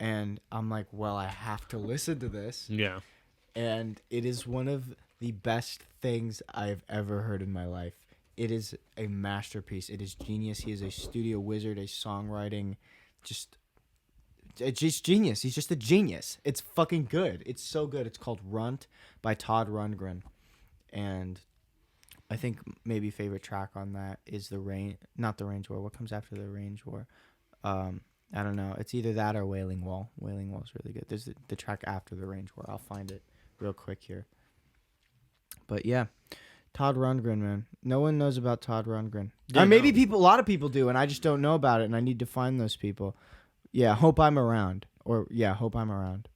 And I'm like, well, I have to listen to this. Yeah. And it is one of the best things I've ever heard in my life. It is a masterpiece. It is genius. He is a studio wizard, a songwriting, just genius. He's just a genius. It's fucking good. It's so good. It's called Runt by Todd Rundgren. And I think maybe favorite track on that is not the Range War. What comes after the Range War? I don't know. It's either that or Wailing Wall. Wailing Wall is really good. There's the track after the Range War. I'll find it real quick here. But yeah, Todd Rundgren, man. No one knows about Todd Rundgren. Yeah, Or maybe no. a lot of people do, and I just don't know about it, and I need to find those people. Yeah, Hope I'm Around. Hope I'm Around.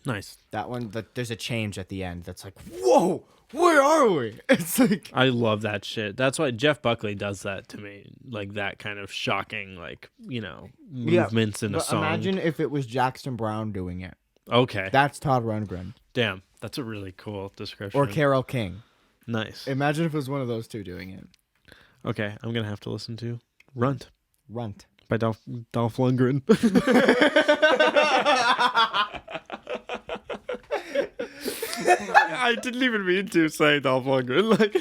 Nice. That one, there's a change at the end that's like, whoa, where are we? It's like, I love that shit. That's why Jeff Buckley does that to me. Like that kind of shocking, like, movements in a but song. imagine if it was Jackson Brown doing it. Okay. That's Todd Rundgren. Damn. That's a really cool description. Or Carole King. Nice. Imagine if it was one of those two doing it. Okay, I'm gonna have to listen to Runt Runt. by Dolph Lundgren. I didn't even mean to say Dolph Lundgren. Like,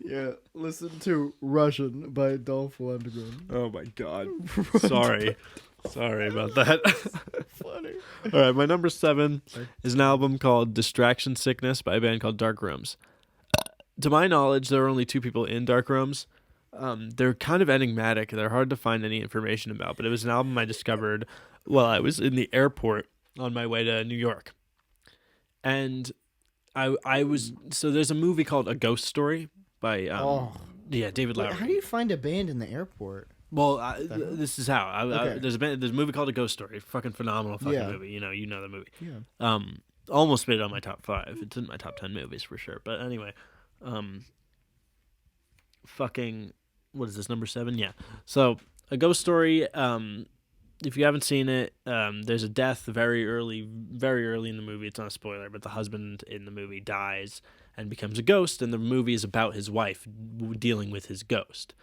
Yeah, listen to Russian by Dolph Lundgren. oh my god. Sorry about that. Funny. All right, my number 7 is an album called Distraction Sickness by a band called Dark Rooms. To my knowledge, there are only 2 people in Dark Rooms. They're kind of enigmatic. They're hard to find any information about, but it was an album I discovered while I was in the airport on my way to New York. And so there's a movie called A Ghost Story by David Lowery. How do you find a band in the airport? Well, this is how. Okay. There's a movie called A Ghost Story. Fucking phenomenal movie. You know the movie. Yeah. Almost made it on my top 5. It's in my top 10 movies for sure. But anyway, fucking, what is this, number 7? Yeah. So, A Ghost Story, if you haven't seen it, there's a death very early in the movie. It's not a spoiler, but the husband in the movie dies and becomes a ghost, and the movie is about his wife dealing with his ghost.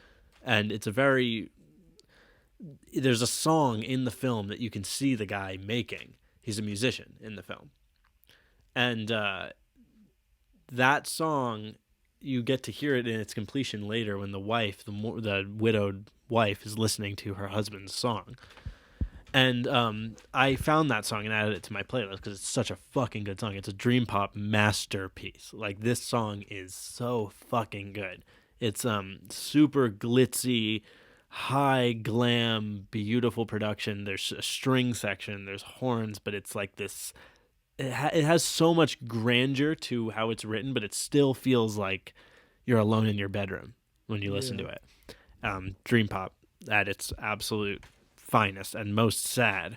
And there's a song in the film that you can see the guy making. He's a musician in the film. And that song, you get to hear it in its completion later when the wife, the widowed wife, is listening to her husband's song. And I found that song and added it to my playlist because it's such a fucking good song. It's a dream pop masterpiece. Like, this song is so fucking good. It's super glitzy, high glam, beautiful production. There's a string section, there's horns, but it's like this. It has so much grandeur to how it's written, but it still feels like you're alone in your bedroom when you listen to it. Dream pop at its absolute finest and most sad.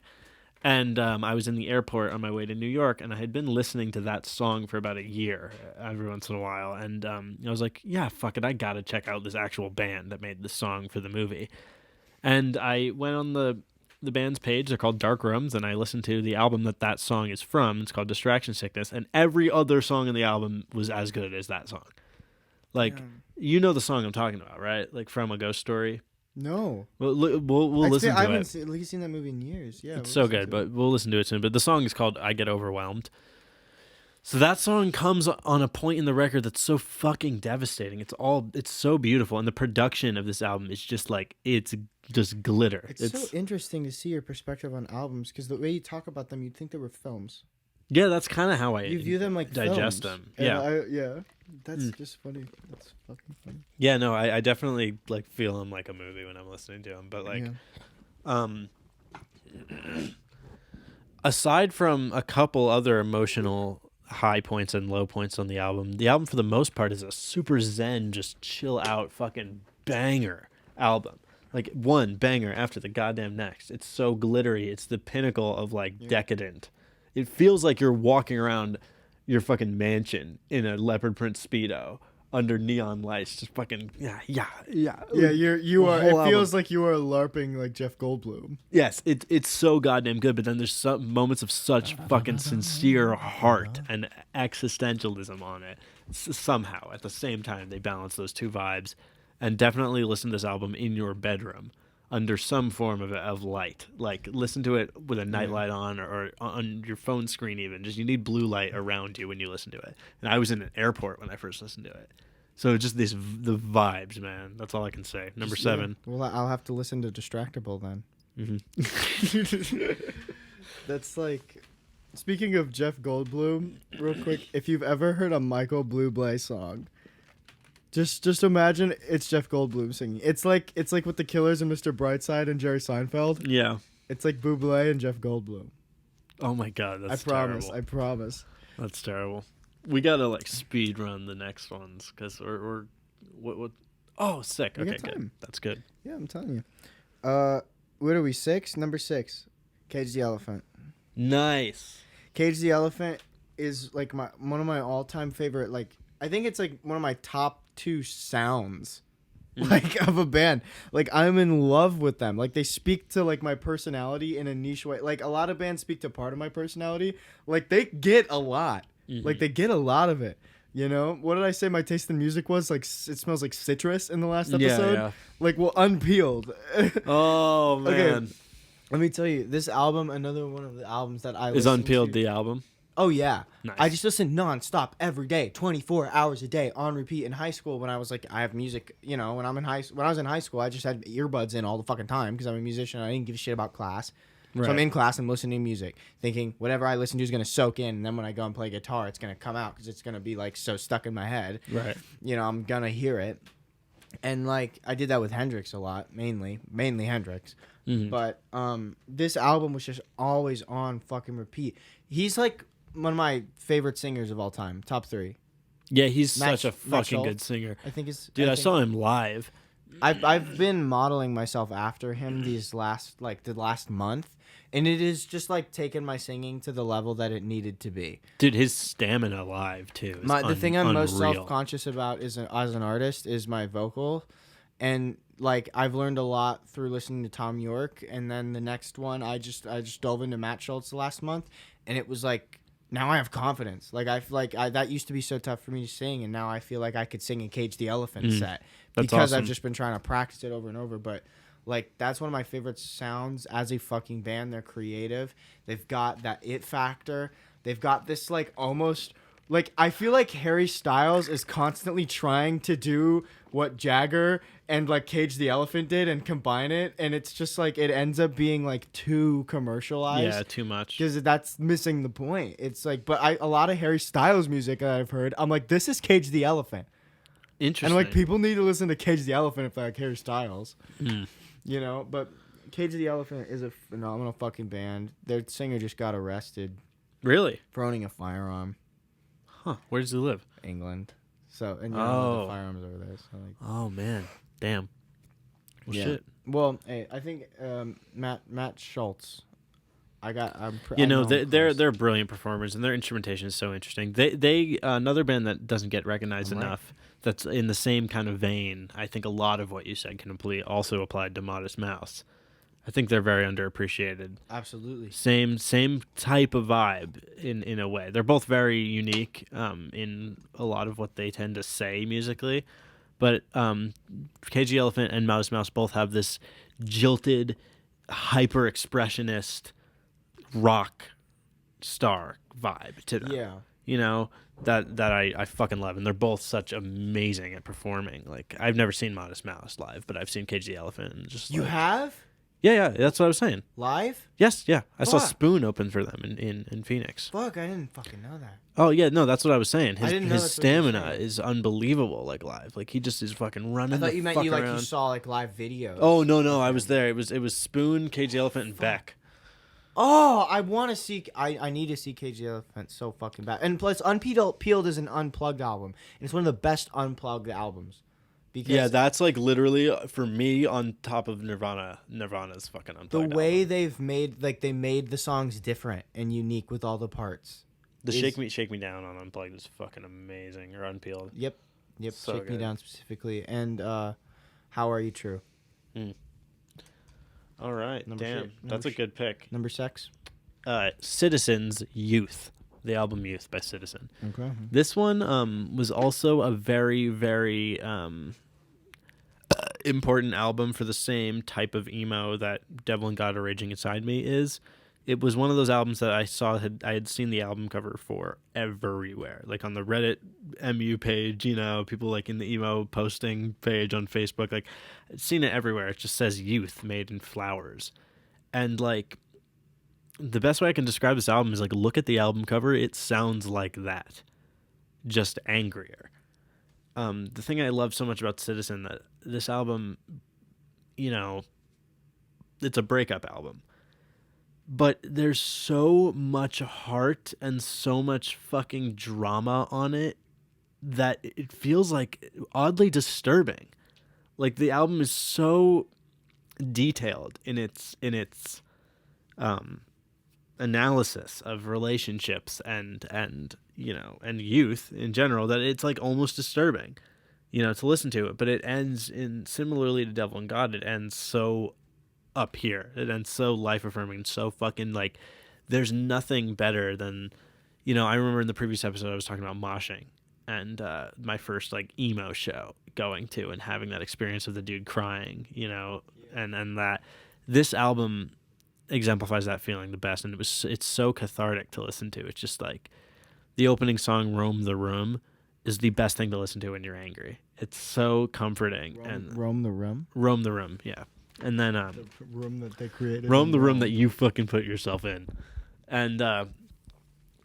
And I was in the airport on my way to New York, and I had been listening to that song for about a year every once in a while. And I was like, yeah, fuck it, I gotta check out this actual band that made the song for the movie. And I went on the band's page. They're called Dark Rooms, and I listened to the album that song is from. It's called Distraction Sickness, and every other song in the album was as good as that song. Like, you know the song I'm talking about, right? Like, from A Ghost Story. No. We'll listen to it. I haven't seen that movie in years. Yeah, it's so good, but we'll listen to it soon. But the song is called I Get Overwhelmed. So that song comes on a point in the record that's so fucking devastating. It's so beautiful, and the production of this album is just like, it's just glitter. It's so interesting to see your perspective on albums, because the way you talk about them, you'd think they were films. Yeah, that's kind of how you view them like digest films. them. Yeah, yeah. That's just funny. That's fucking funny. Yeah, no, I definitely like feel them like a movie when I'm listening to them. But like, aside from a couple other emotional high points and low points on the album for the most part is a super zen, just chill out fucking banger album. Like, one banger after the goddamn next. It's so glittery. It's the pinnacle of like decadent. It feels like you're walking around your fucking mansion in a leopard print Speedo under neon lights, just fucking yeah. You are. It feels like you are LARPing like Jeff Goldblum. Yes, it's so goddamn good. But then there's some moments of such fucking sincere heart and existentialism on it. Somehow, at the same time, they balance those two vibes. And definitely listen to this album in your bedroom under some form of light. Like, listen to it with a nightlight on or on your phone screen even. Just, you need blue light around you when you listen to it. And I was in an airport when I first listened to it. So just the vibes, man. That's all I can say. Number 7. Well, I'll have to listen to Distractable then. Mm-hmm. That's like... Speaking of Jeff Goldblum, real quick, if you've ever heard a Michael Bublé song... Just imagine it's Jeff Goldblum singing. It's like with the Killers and Mr. Brightside and Jerry Seinfeld. Yeah. It's like Bublé and Jeff Goldblum. Oh my god, that's terrible. terrible. I promise. That's terrible. We gotta like speed run the next ones because we're what? Oh, sick. We Okay, got time. good. That's good. Yeah, I'm telling you. What are we, 6? Number 6. Cage the Elephant. Nice. Cage the Elephant is like one of my all-time favorite, like, I think it's like one of my top 2 sounds like of a band. Like, I'm in love with them. Like, they speak to like my personality in a niche way. Like, a lot of bands speak to part of my personality. Like, they get a lot. Like, they get a lot of it. You know, what did I say my taste in music was? Like, it smells like citrus in the last episode. Yeah. Like, well, Unpeeled. Oh man. Okay, let me tell you, this album, another one of the albums that I Is listen Unpeeled to. the album? Oh yeah, Nice. I just listen nonstop every day, 24 hours a day on repeat. In high school, when I was like, I have music, you know, when I was in high school, I just had earbuds in all the fucking time because I'm a musician. I didn't give a shit about class. Right. So I'm in class and listening to music, thinking whatever I listen to is gonna soak in, and then when I go and play guitar, it's gonna come out because it's gonna be like so stuck in my head. Right. You know, I'm gonna hear it, and like I did that with Hendrix a lot, mainly Hendrix. Mhm. But this album was just always on fucking repeat. He's like one of my favorite singers of all time, top 3. Yeah, he's Matt- such a Matt fucking good Schultz, singer. I think is. Dude, I think- saw him live. I've been modeling myself after him the last month, and it is just like taken my singing to the level that it needed to be. Dude, his stamina live too. Is The thing I'm most unreal. self-conscious about is as an artist is my vocal, and like I've learned a lot through listening to Tom York, and then the next one I just dove into Matt Schultz the last month, and it was like now I have confidence. Like I feel like that used to be so tough for me to sing, and now I feel like I could sing a Cage the Elephant set That's because I've awesome. just been trying to practice it over and over. But like that's one of my favorite sounds as a fucking band. They're creative. They've got that it factor. They've got this like almost like I feel like Harry Styles is constantly trying to do what Jagger and like Cage the Elephant did and combine it, and it's just like it ends up being like too commercialized. Yeah, too much. Because that's missing the point. It's like, but a lot of Harry Styles music that I've heard, I'm like, this is Cage the Elephant. Interesting. And like, people need to listen to Cage the Elephant if they like Harry Styles. Mm. You know, but Cage the Elephant is a phenomenal fucking band. Their singer just got arrested Really? for owning a firearm. Huh. Where does he live? England. So, and you Oh. know, the firearms over there. So like, Oh man. Damn. Well, yeah. shit. Well, hey, I think Matt Schultz. I You know, him they're close. brilliant performers, and their instrumentation is so interesting. They another band that doesn't get recognized I'm right. enough. That's in the same kind of vein. I think a lot of what you said can also apply to Modest Mouse. I think they're very underappreciated. Absolutely. Same type of vibe in a way. They're both very unique in a lot of what they tend to say musically, but KG Elephant and Mouse Mouse both have this jilted, hyper expressionist rock star vibe to them. Yeah. You know, that I fucking love, and they're both such amazing at performing. Like, I've never seen Modest Mouse live, but I've seen Cage the Elephant, and just You like, have yeah, that's what I was saying. live? Yes, yeah, I saw Fuck. Spoon open for them in Phoenix. Fuck, I didn't fucking know that. Oh yeah, no, that's what I was saying. His didn't know his that's what you were stamina saying. is unbelievable, like live. Like, he just is fucking running. I thought the you meant fuck you like around. you saw like live videos. Oh no, I was there. It was Spoon, Cage the Elephant, and Beck. Oh, I want to see. I need to see Cage the Elephant so fucking bad. And plus, Unpeeled is an unplugged album. And it's one of the best unplugged albums. Because Yeah, that's like literally for me on top of Nirvana. Nirvana's fucking the unplugged. way album. they've made they made the songs different and unique with all the parts. The is- Shake Me Down on Unplugged is fucking amazing, or Unpeeled. Yep. So Shake Me good. Down specifically, and How Are You True? All right, Number damn, shit- that's number a good pick. Number 6. Citizens Youth, the album Youth by Citizen. Okay. This one was also a very, very important album for the same type of emo that Devil and God Are Raging Inside Me is. It was one of those albums that I had seen the album cover for everywhere, like on the Reddit MU page, you know, people like in the emo posting page on Facebook, like I'd seen it everywhere. It just says Youth made in flowers. And like, the best way I can describe this album is like, look at the album cover. It sounds like that, just angrier. The thing I love so much about Citizen, that this album, you know, it's a breakup album. but there's so much heart and so much fucking drama on it that it feels like oddly disturbing. Like the album is so detailed in its um analysis of relationships and and youth in general that it's like almost disturbing, to listen to it. But it ends in, similarly to Devil and God, it ends so up here. It ends so life affirming, so fucking like there's nothing better than, I remember in the previous episode I was talking about moshing and my first like emo show going to and having that experience of the dude crying, and that this album exemplifies that feeling the best. And it's so cathartic to listen to. It's just like the opening song, Roam the Room, is the best thing to listen to when you're angry. It's so comforting. Roam the room? Roam the Room, yeah. And then The room that they created. Roam the Room that you fucking put yourself in. And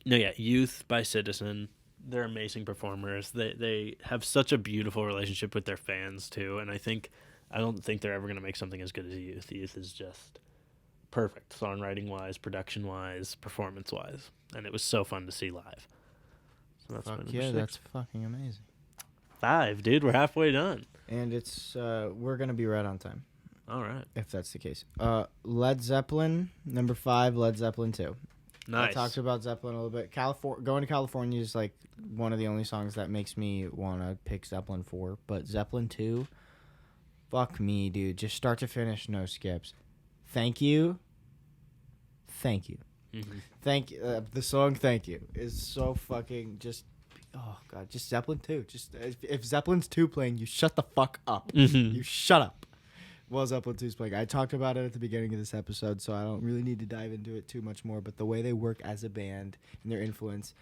Youth by Citizen. They're amazing performers. They have such a beautiful relationship with their fans too. And I don't think they're ever gonna make something as good as Youth. Youth is just perfect, songwriting wise, production wise, performance wise. And it was so fun to see live. So that's Fuck yeah, that's fucking amazing. 5, dude. We're halfway done. And it's we're gonna be right on time. All right. If that's the case. Led Zeppelin, number 5, Led Zeppelin 2. Nice. I talked about Zeppelin a little bit. Going to California is like one of the only songs that makes me want to pick Zeppelin 4. But Zeppelin 2, fuck me, dude. Just start to finish, no skips. Thank you. Mm-hmm. The song Thank You is so fucking just, oh God, just Zeppelin 2. Just if Zeppelin's 2 playing, you shut the fuck up. Mm-hmm. You shut up. Well, Zeppelin 2's playing. I talked about it at the beginning of this episode, so I don't really need to dive into it too much more. But the way they work as a band and their influence,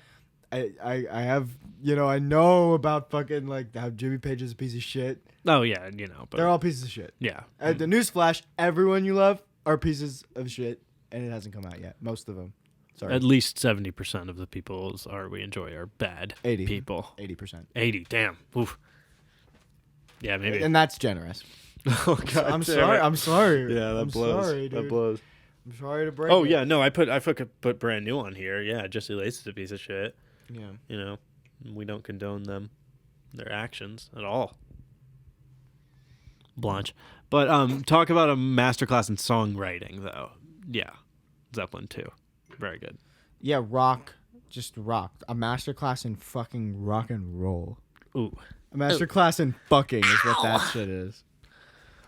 I have, I know about fucking like how Jimmy Page is a piece of shit. Oh yeah, but They're all pieces of shit. yeah. The newsflash: everyone you love are pieces of shit, and it hasn't come out yet. Most of them. Sorry. At least 70% of the people's art we enjoy are bad 80 people. 80%. 80, damn. Oof. Yeah, maybe. And that's generous. Oh God, I'm sorry. I'm sorry. Yeah, that I'm blows. Sorry, dude. That blows. I'm sorry to break. Oh it. yeah, no, I put brand new on here. Yeah, Jesse Lace is a piece of shit. Yeah. We don't condone their actions at all. Blanche. But talk about a masterclass in songwriting though. Yeah, Zeppelin 2, very good. Yeah, rock, just rock. A masterclass in fucking rock and roll. Ooh. A masterclass in fucking is what that shit is.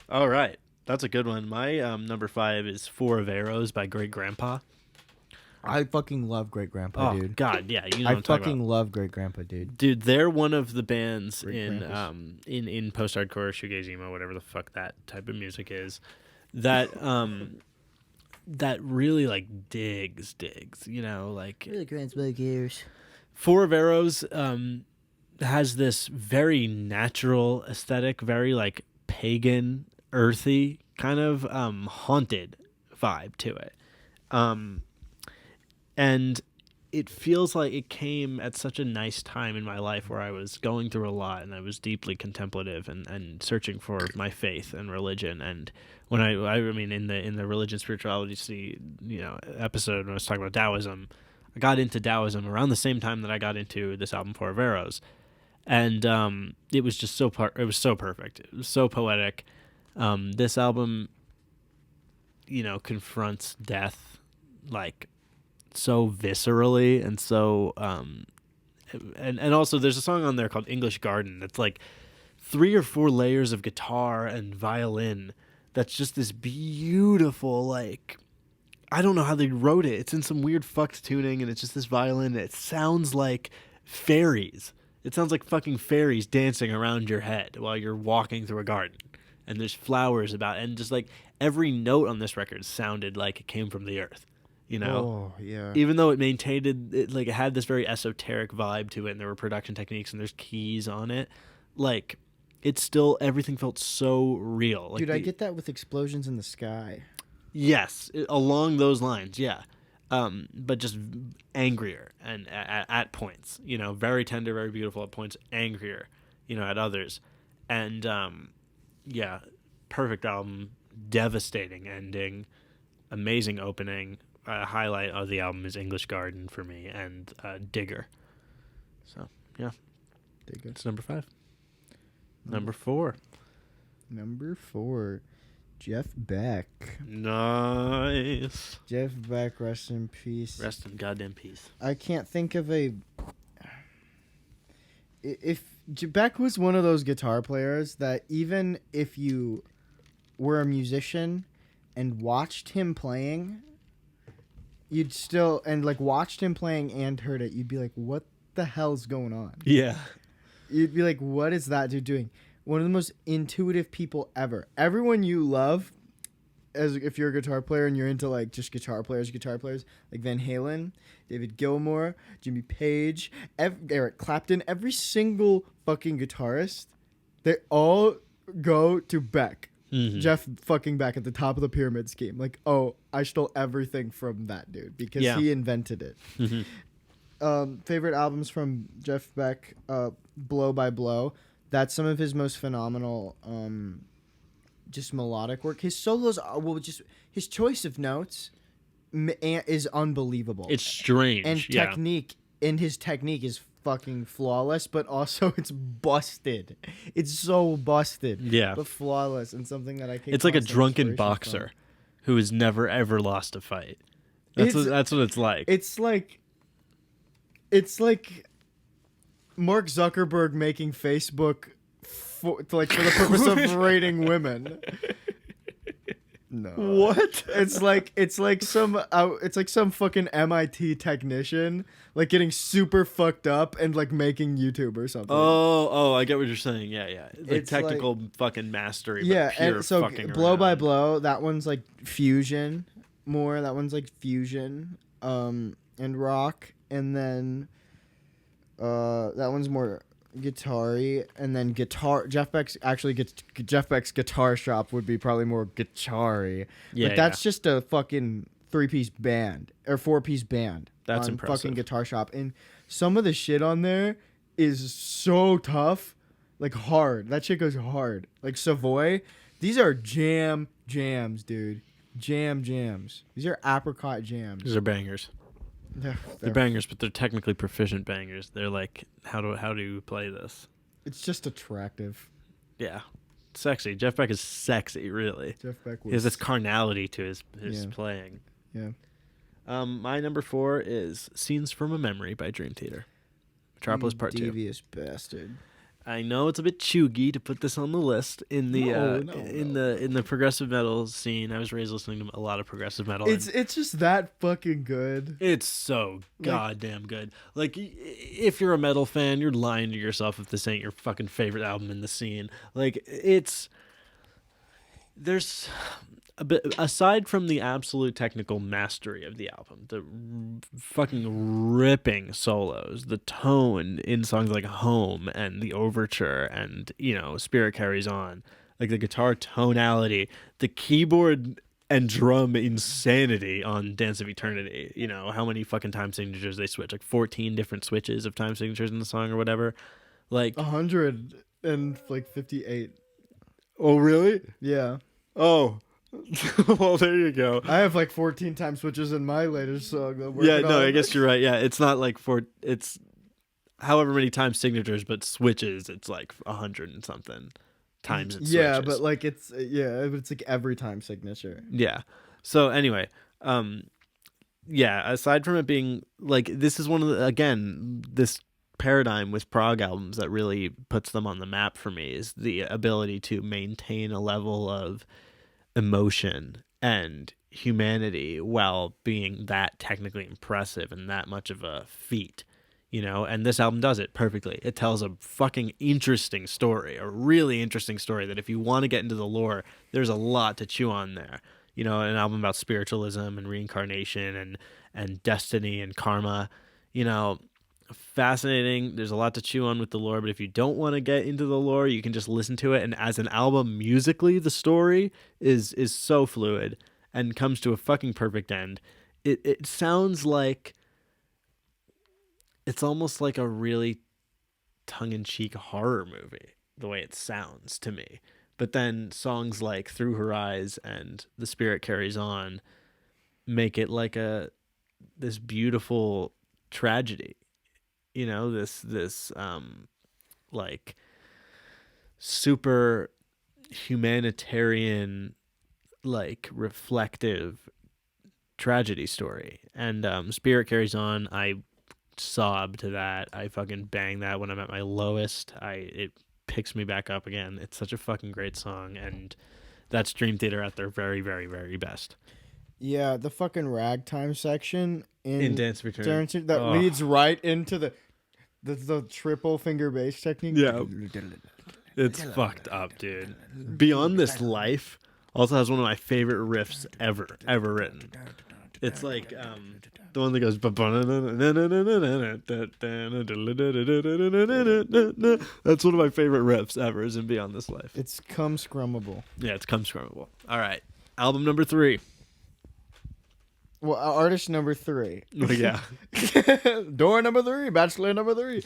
All right. That's a good one. My number 5 is Four of Arrows by Great Grandpa. I fucking love Great Grandpa, Oh, dude. God, yeah. You know I what I'm talking fucking about. love Great Grandpa, dude. Dude, they're one of the bands Great in Grandpas. in post-hardcore, shoegaze, emo, whatever the fuck that type of music is, that that really like digs, like Really grants my gears. Four of Arrows has this very natural aesthetic, very like pagan, earthy kind of haunted vibe to it. And it feels like it came at such a nice time in my life where I was going through a lot and I was deeply contemplative and searching for my faith and religion. And when I mean in the religion spirituality episode when I was talking about Taoism, I got into Taoism around the same time that I got into this album Four of Arrows. And it was just it was so perfect. It was so poetic. This album, confronts death like so viscerally and so and also there's a song on there called English Garden that's like 3 or 4 layers of guitar and violin that's just this beautiful, like, I don't know how they wrote it. It's in some weird fucked tuning and it's just this violin. It sounds like fairies. It sounds like fucking fairies dancing around your head while you're walking through a garden. And there's flowers about it. And just like every note on this record sounded like it came from the earth. Oh, yeah. Even though it maintained it, like it had this very esoteric vibe to it, and there were production techniques and there's keys on it, like it's still, everything felt so real. Like Dude, I get that with Explosions in the Sky. Yes, along those lines, yeah. But just angrier and at points, very tender, very beautiful at points, angrier, at others. And yeah, perfect album, devastating ending, amazing opening, highlight of the album is English Garden for me, and Digger. So yeah, Digger. it's number 5. Number 4. Number 4, Jeff Beck. Nice. Jeff Beck, rest in peace. Rest in goddamn peace. I can't think of a. If Beck was one of those guitar players that even if you were a musician and watched him playing, you'd still watched him playing and heard it, you'd be like, what the hell's going on? Yeah. You'd be like, what is that dude doing? One of the most intuitive people ever. Everyone you love, as if you're a guitar player and you're into like just guitar players, like Van Halen, David Gilmour, Jimmy Page, Eric Clapton, every single fucking guitarist, they all go to Beck. Mm-hmm. Jeff fucking Beck at the top of the pyramid scheme. Like, oh, I stole everything from that dude because he invented it. Mm-hmm. Favorite albums from Jeff Beck, Blow by Blow. That's some of his most phenomenal just melodic work. His solos his choice of notes is unbelievable. It's strange. And his technique is fucking flawless, but also it's busted. It's so busted. Yeah. But flawless, and something that I can. It's like a drunken boxer who has never ever lost a fight. That's what it's like. It's like Mark Zuckerberg making Facebook for the purpose of rating women. No. What? It's like some fucking MIT technician like getting super fucked up and like making YouTube or something. Oh, I get what you're saying. Yeah. Like It's technical fucking mastery. Yeah, but pure and so fucking Blow around. by Blow, that one's like fusion more. That one's like fusion, and rock, and then that one's more guitar-y, and then guitar. Jeff Beck's Guitar Shop would be probably more guitar-y. Yeah, but that's just a fucking 3-piece band or 4-piece band. That's on impressive. Fucking Guitar Shop, and some of the shit on there is so tough, like hard. That shit goes hard. Like Savoy, these are jams, dude. Jams. These are apricot jams. These are bangers. They're bangers, but they're technically proficient bangers. They're like, how do you play this? It's just attractive. Yeah, sexy. Jeff Beck is sexy, really. Jeff Beck He has was. this carnality to his playing. Yeah. My number 4 is "Scenes from a Memory" by Dream Theater. Metropolis Part 2. Devious bastard. I know it's a bit chuggy to put this on the list in the in the progressive metal scene. I was raised listening to a lot of progressive metal. It's just that fucking good. It's so goddamn good. Like, if you're a metal fan, you're lying to yourself if this ain't your fucking favorite album in the scene. Like, there's a bit, aside from the absolute technical mastery of the album, the fucking ripping solos, the tone in songs like Home and the Overture and, Spirit Carries On, like the guitar tonality, the keyboard and drum insanity on Dance of Eternity. How many fucking time signatures they switch, like 14 different switches of time signatures in the song or whatever. Like 158. Oh, really? Yeah. Oh. Well, there you go. I have like 14 time switches in my latest song. I guess you're right. Yeah, it's not like it's however many time signatures, but switches, it's like 100 and something times it switches. Yeah, but like it's like every time signature. Yeah. So anyway, aside from it being like, this is one of this paradigm with prog albums that really puts them on the map for me, is the ability to maintain a level of emotion and humanity while being that technically impressive and that much of a feat, and this album does it perfectly. It tells a fucking interesting story, a really interesting story that if you want to get into the lore, there's a lot to chew on there. An album about spiritualism and reincarnation and destiny and karma, fascinating. There's a lot to chew on with the lore, but if you don't want to get into the lore, you can just listen to it. And as an album, musically, the story is so fluid and comes to a fucking perfect end. It sounds like it's almost like a really tongue-in-cheek horror movie, the way it sounds to me. But then songs like Through Her Eyes and The Spirit Carries On make it like this beautiful tragedy, this like super humanitarian, like reflective tragedy story. And Spirit Carries On, I sob to that. I fucking bang that when I'm at my lowest. It picks me back up again. It's such a fucking great song, and that's Dream Theater at their very, very, very best. Yeah, the fucking ragtime section In Dance of Eternity. that leads right into the triple finger bass technique. Yeah. It's fucked up, dude. Beyond This Life also has one of my favorite riffs ever written. It's like the one that goes. That's one of my favorite riffs ever. Is in Beyond This Life. It's Come Scrummable. Yeah, it's Come Scrummable. All right, album number 3. Well, artist number 3. Oh, yeah. Door number 3. Bachelor number 3.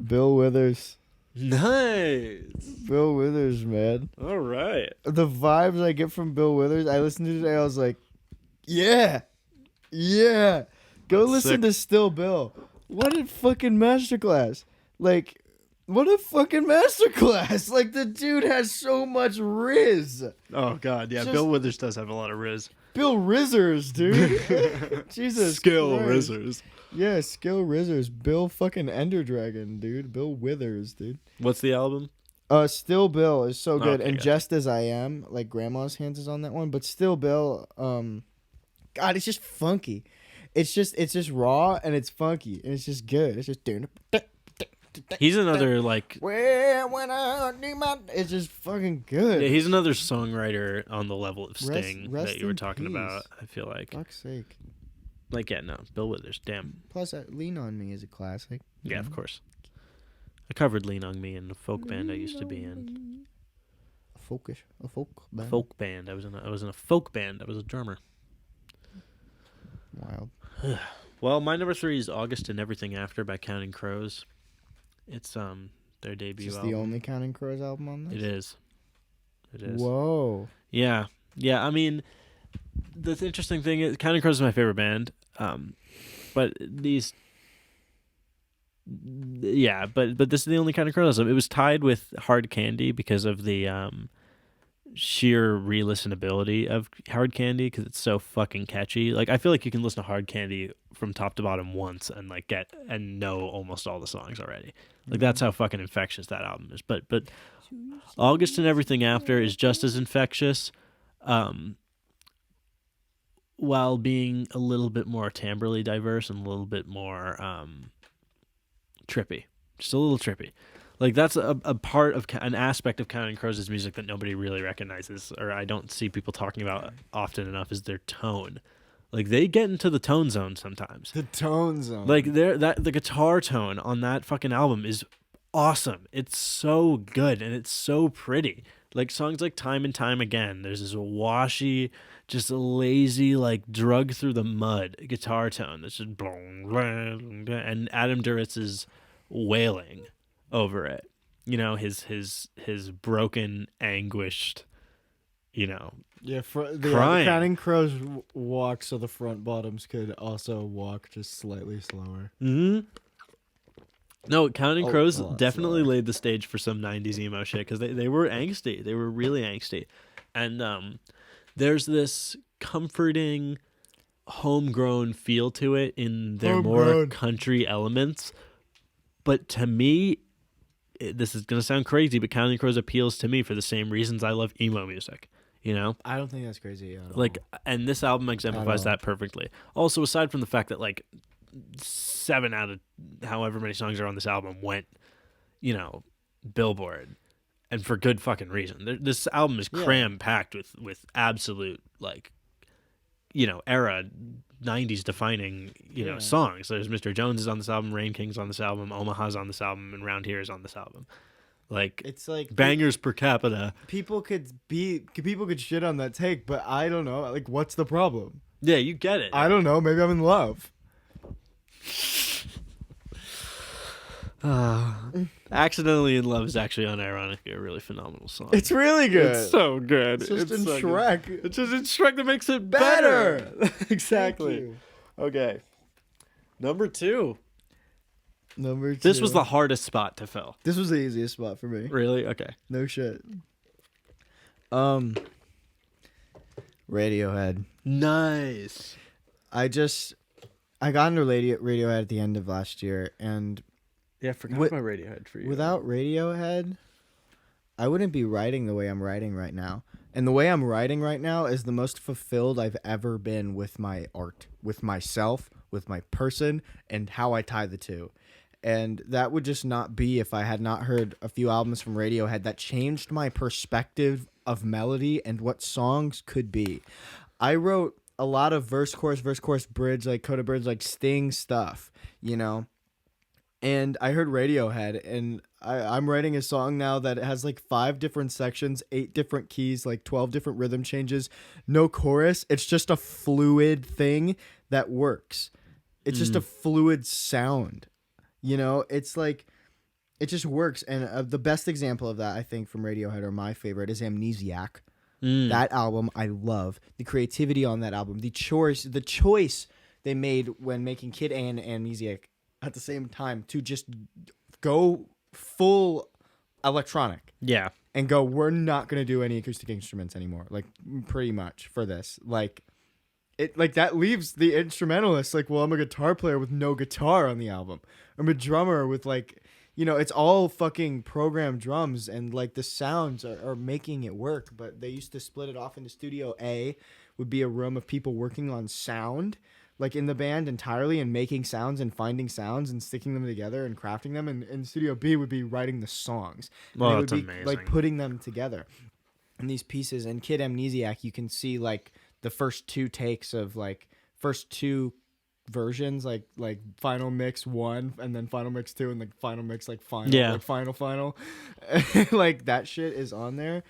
Bill Withers. Nice. Bill Withers, man. All right. The vibes I get from Bill Withers, I listened to it today, I was like, yeah. Go That's listen sick. to Still Bill. What a fucking masterclass. Like, what a fucking masterclass. Like, the dude has so much riz. Oh God, yeah. Just- Bill Withers does have a lot of riz. Bill Rizzers, dude. Jesus Skill Christ. rizzers. Yeah, Skill Rizzers. Bill fucking Ender Dragon, dude. Bill Withers, dude. What's the album? Still Bill is so good. Okay, And gotcha. Just As I Am, like Grandma's Hands is on that one. But Still Bill, God, it's just funky. It's just raw and it's funky. And it's just good. It's just He's another like. Where when I need my, it's just fucking good. Yeah, he's another songwriter on the level of Sting Rest that you were in talking peace. about. I feel like, Fuck's sake. Bill Withers. Damn. Plus, Lean on Me is a classic. Yeah, of course. I covered "Lean on Me" in a folk band I used to be in. A folk band. Folk band. I was in a folk band. I was a drummer. Wild. Well, my number 3 is "August and Everything After" by Counting Crows. It's their debut Is this album. the only Counting Crows album on this? It is. It is. Whoa. Yeah. I mean, the interesting thing is, Counting Crows is my favorite band. But these. Yeah, but this is the only Counting Crows album. It was tied with Hard Candy because of the sheer re-listenability of Hard Candy, because it's so fucking catchy. Like, I feel like you can listen to Hard Candy from top to bottom once and like get and know almost all the songs already. Like, that's how fucking infectious that album is. But August and Everything After is just as infectious, while being a little bit more timbrally diverse and a little bit more trippy. Just a little trippy. Like, that's a part of an aspect of Counting Crows' music that nobody really recognizes, or I don't see people talking about often enough, is their tone. Like, they get into the tone zone sometimes. The tone zone. Like, the guitar tone on that fucking album is awesome. It's so good and it's so pretty. Like, songs like Time and Time Again, there's this washy, just lazy, like, drug through the mud guitar tone that's just and Adam Duritz's wailing over it. His broken, anguished, yeah, the crying. Counting Crows walk so the front bottoms could also walk just slightly slower. Mm-hmm. No, Counting Crows a lot definitely slower. laid the stage for some 90s emo shit, because they were angsty. They were really angsty. And there's this comforting, homegrown feel to it in their more Homegrown. country elements. But to me, this is going to sound crazy, but Counting Crows appeals to me for the same reasons I love emo music. I don't think that's crazy at all. Like, and this album exemplifies all. that perfectly. Also, aside from the fact that, like, 7 out of however many songs are on this album went, Billboard, and for good fucking reason. This album is Yeah. cram packed with absolute, like, era 90s defining, Yeah. songs. There's Mr. Jones is on this album, Rain King's on this album, Omaha's on this album, and Round Here is on this album. Like, it's like bangers per capita. people could shit on that take, but I don't know. Like, what's the problem? Yeah, you get it. I don't know. Maybe I'm in love. Accidentally in Love is actually unironically a really phenomenal song. It's really good. It's so good. It's just in so Shrek. Good. It's just in Shrek that makes it better. Exactly. Okay. Number 2. Number 2. This was the hardest spot to fill. This was the easiest spot for me. Really? Okay. No shit. Radiohead. Nice. I got into Radiohead at the end of last year, and Yeah, I forgot about Radiohead for you. without Radiohead, I wouldn't be writing the way I'm writing right now. And the way I'm writing right now is the most fulfilled I've ever been with my art, with myself, with my person, and how I tie the two. And that would just not be if I had not heard a few albums from Radiohead that changed my perspective of melody and what songs could be. I wrote a lot of verse, chorus, bridge, like coda bridge, like Sting stuff, you know? And I heard Radiohead, and I'm writing a song now that has like 5 different sections, 8 different keys, like 12 different rhythm changes, no chorus. It's just a fluid thing that works. It's just a fluid sound. You know, it's like, it just works. And the best example of that, I think, from Radiohead, or my favorite, is Amnesiac. That album I love. The creativity on that album, the choice they made when making Kid A and Amnesiac at the same time to just go full electronic. Yeah. And go, we're not going to do any acoustic instruments anymore. Like, pretty much for this. Like, it like that leaves the instrumentalist like, well, I'm a guitar player with no guitar on the album. I'm a drummer with like, you know, it's all fucking programmed drums, and like the sounds are making it work. But they used to split it off into Studio A would be a room of people working on sound, like in the band entirely, and making sounds and finding sounds and sticking them together and crafting them. And Studio B would be writing the songs. Well, and that's they would be amazing. like putting them together. And these pieces, and Kid Amnesiac, you can see like the first 2 takes of like first 2 versions, like final mix 1 and then final mix 2 and like final mix like final, like final like that shit is on there.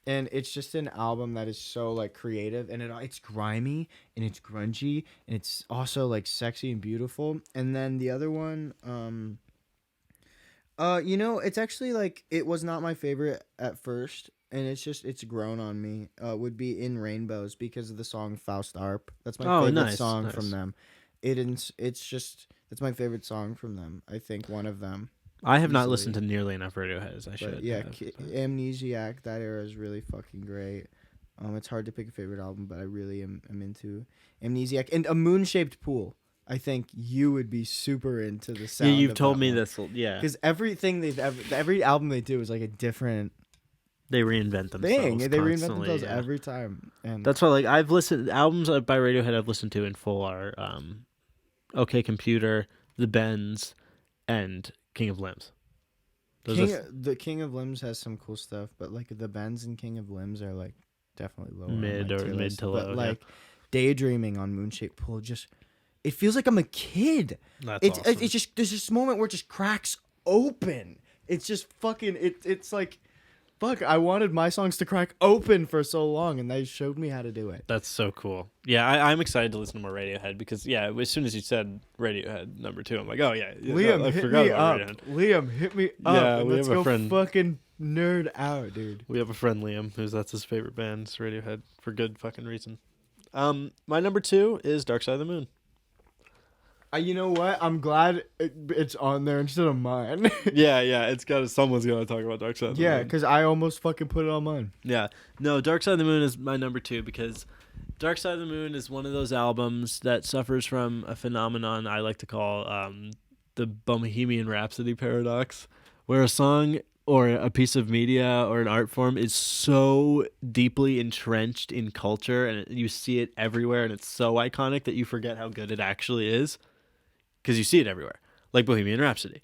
And it's just an album that is so like creative, and it's grimy and it's grungy, and it's also like sexy and beautiful. And then the other one, you know, it's actually like, it was not my favorite at first, and it's grown on me. Would be In Rainbows, because of the song Faust Arp. That's my favorite song from them. It's my favorite song from them. I think one of them. I have not listened to nearly enough Radiohead as I should. Yeah, Amnesiac, that era is really fucking great. It's hard to pick a favorite album, but I really am into Amnesiac. And A Moon-Shaped Pool. I think you would be super into the sound. Yeah, you've of told that me one. this. Yeah, Because everything every album they do is like a different they reinvent themselves. thing. They reinvent constantly, themselves yeah. every time. And That's why, like, I've listened albums by Radiohead I've listened to in full are OK Computer, The Bends, and King of Limbs. the King of Limbs has some cool stuff, but like the Bends and King of Limbs are like definitely lower mid to low. But like Daydreaming on Moon-Shaped Pool, just it feels like I'm a kid. That's awesome. It's just, there's this moment where it just cracks open. It's just fucking it's like, fuck, I wanted my songs to crack open for so long, and they showed me how to do it. That's so cool. Yeah, I'm excited to listen to more Radiohead, because yeah, as soon as you said Radiohead number 2, I'm like, oh yeah, Liam, I hit forgot me about up. Radiohead. Liam, hit me up. Yeah, and we let's have a go friend. fucking nerd out, dude. We have a friend, Liam, that's his favorite band, is Radiohead, for good fucking reason. My number 2 is Dark Side of the Moon. You know what? I'm glad it's on there instead of mine. yeah, it's someone's got to talk about Dark Side of the Moon. Yeah, because I almost fucking put it on mine. Yeah. No, Dark Side of the Moon is my number 2, because Dark Side of the Moon is one of those albums that suffers from a phenomenon I like to call the Bohemian Rhapsody paradox, where a song or a piece of media or an art form is so deeply entrenched in culture, and you see it everywhere, and it's so iconic that you forget how good it actually is, because you see it everywhere. Like Bohemian Rhapsody.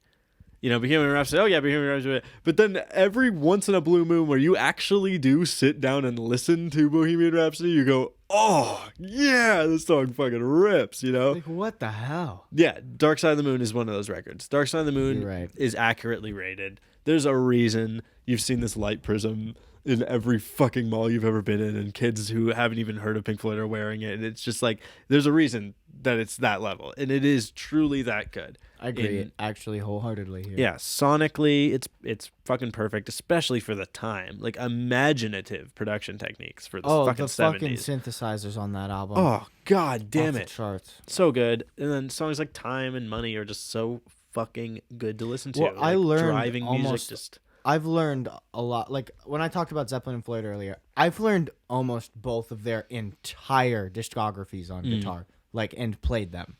You know, Bohemian Rhapsody, oh yeah, Bohemian Rhapsody. But then every once in a blue moon where you actually do sit down and listen to Bohemian Rhapsody, you go, oh, yeah, this song fucking rips, you know? Like, what the hell? Yeah, Dark Side of the Moon is one of those records. Dark Side of the Moon You're right. is accurately rated. There's a reason you've seen this light prism in every fucking mall you've ever been in, and kids who haven't even heard of Pink Floyd are wearing it, and it's just like there's a reason that it's that level, and it is truly that good. I agree, actually, wholeheartedly here. Yeah, sonically, it's fucking perfect, especially for the time. Like imaginative production techniques for the fucking the 70s. fucking synthesizers on that album. Oh god damn Off the it, charts. so good. And then songs like "Time" and "Money" are just so fucking good to listen to. Well, I learned driving music almost. just. I've learned a lot. Like when I talked about Zeppelin and Floyd earlier, I've learned almost both of their entire discographies on guitar, and played them.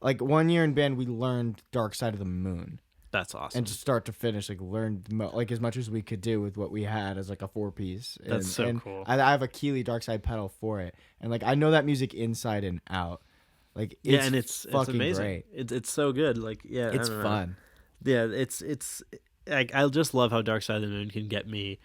Like 1 year in band, we learned Dark Side of the Moon. That's awesome. And to start to finish, learned as much as we could do with what we had as a 4-piece. That's so cool. I have a Keeley Dark Side pedal for it, and I know that music inside and out. It's amazing. Great. It's so good. It's fun. Yeah, it's like I just love how Dark Side of the Moon can get me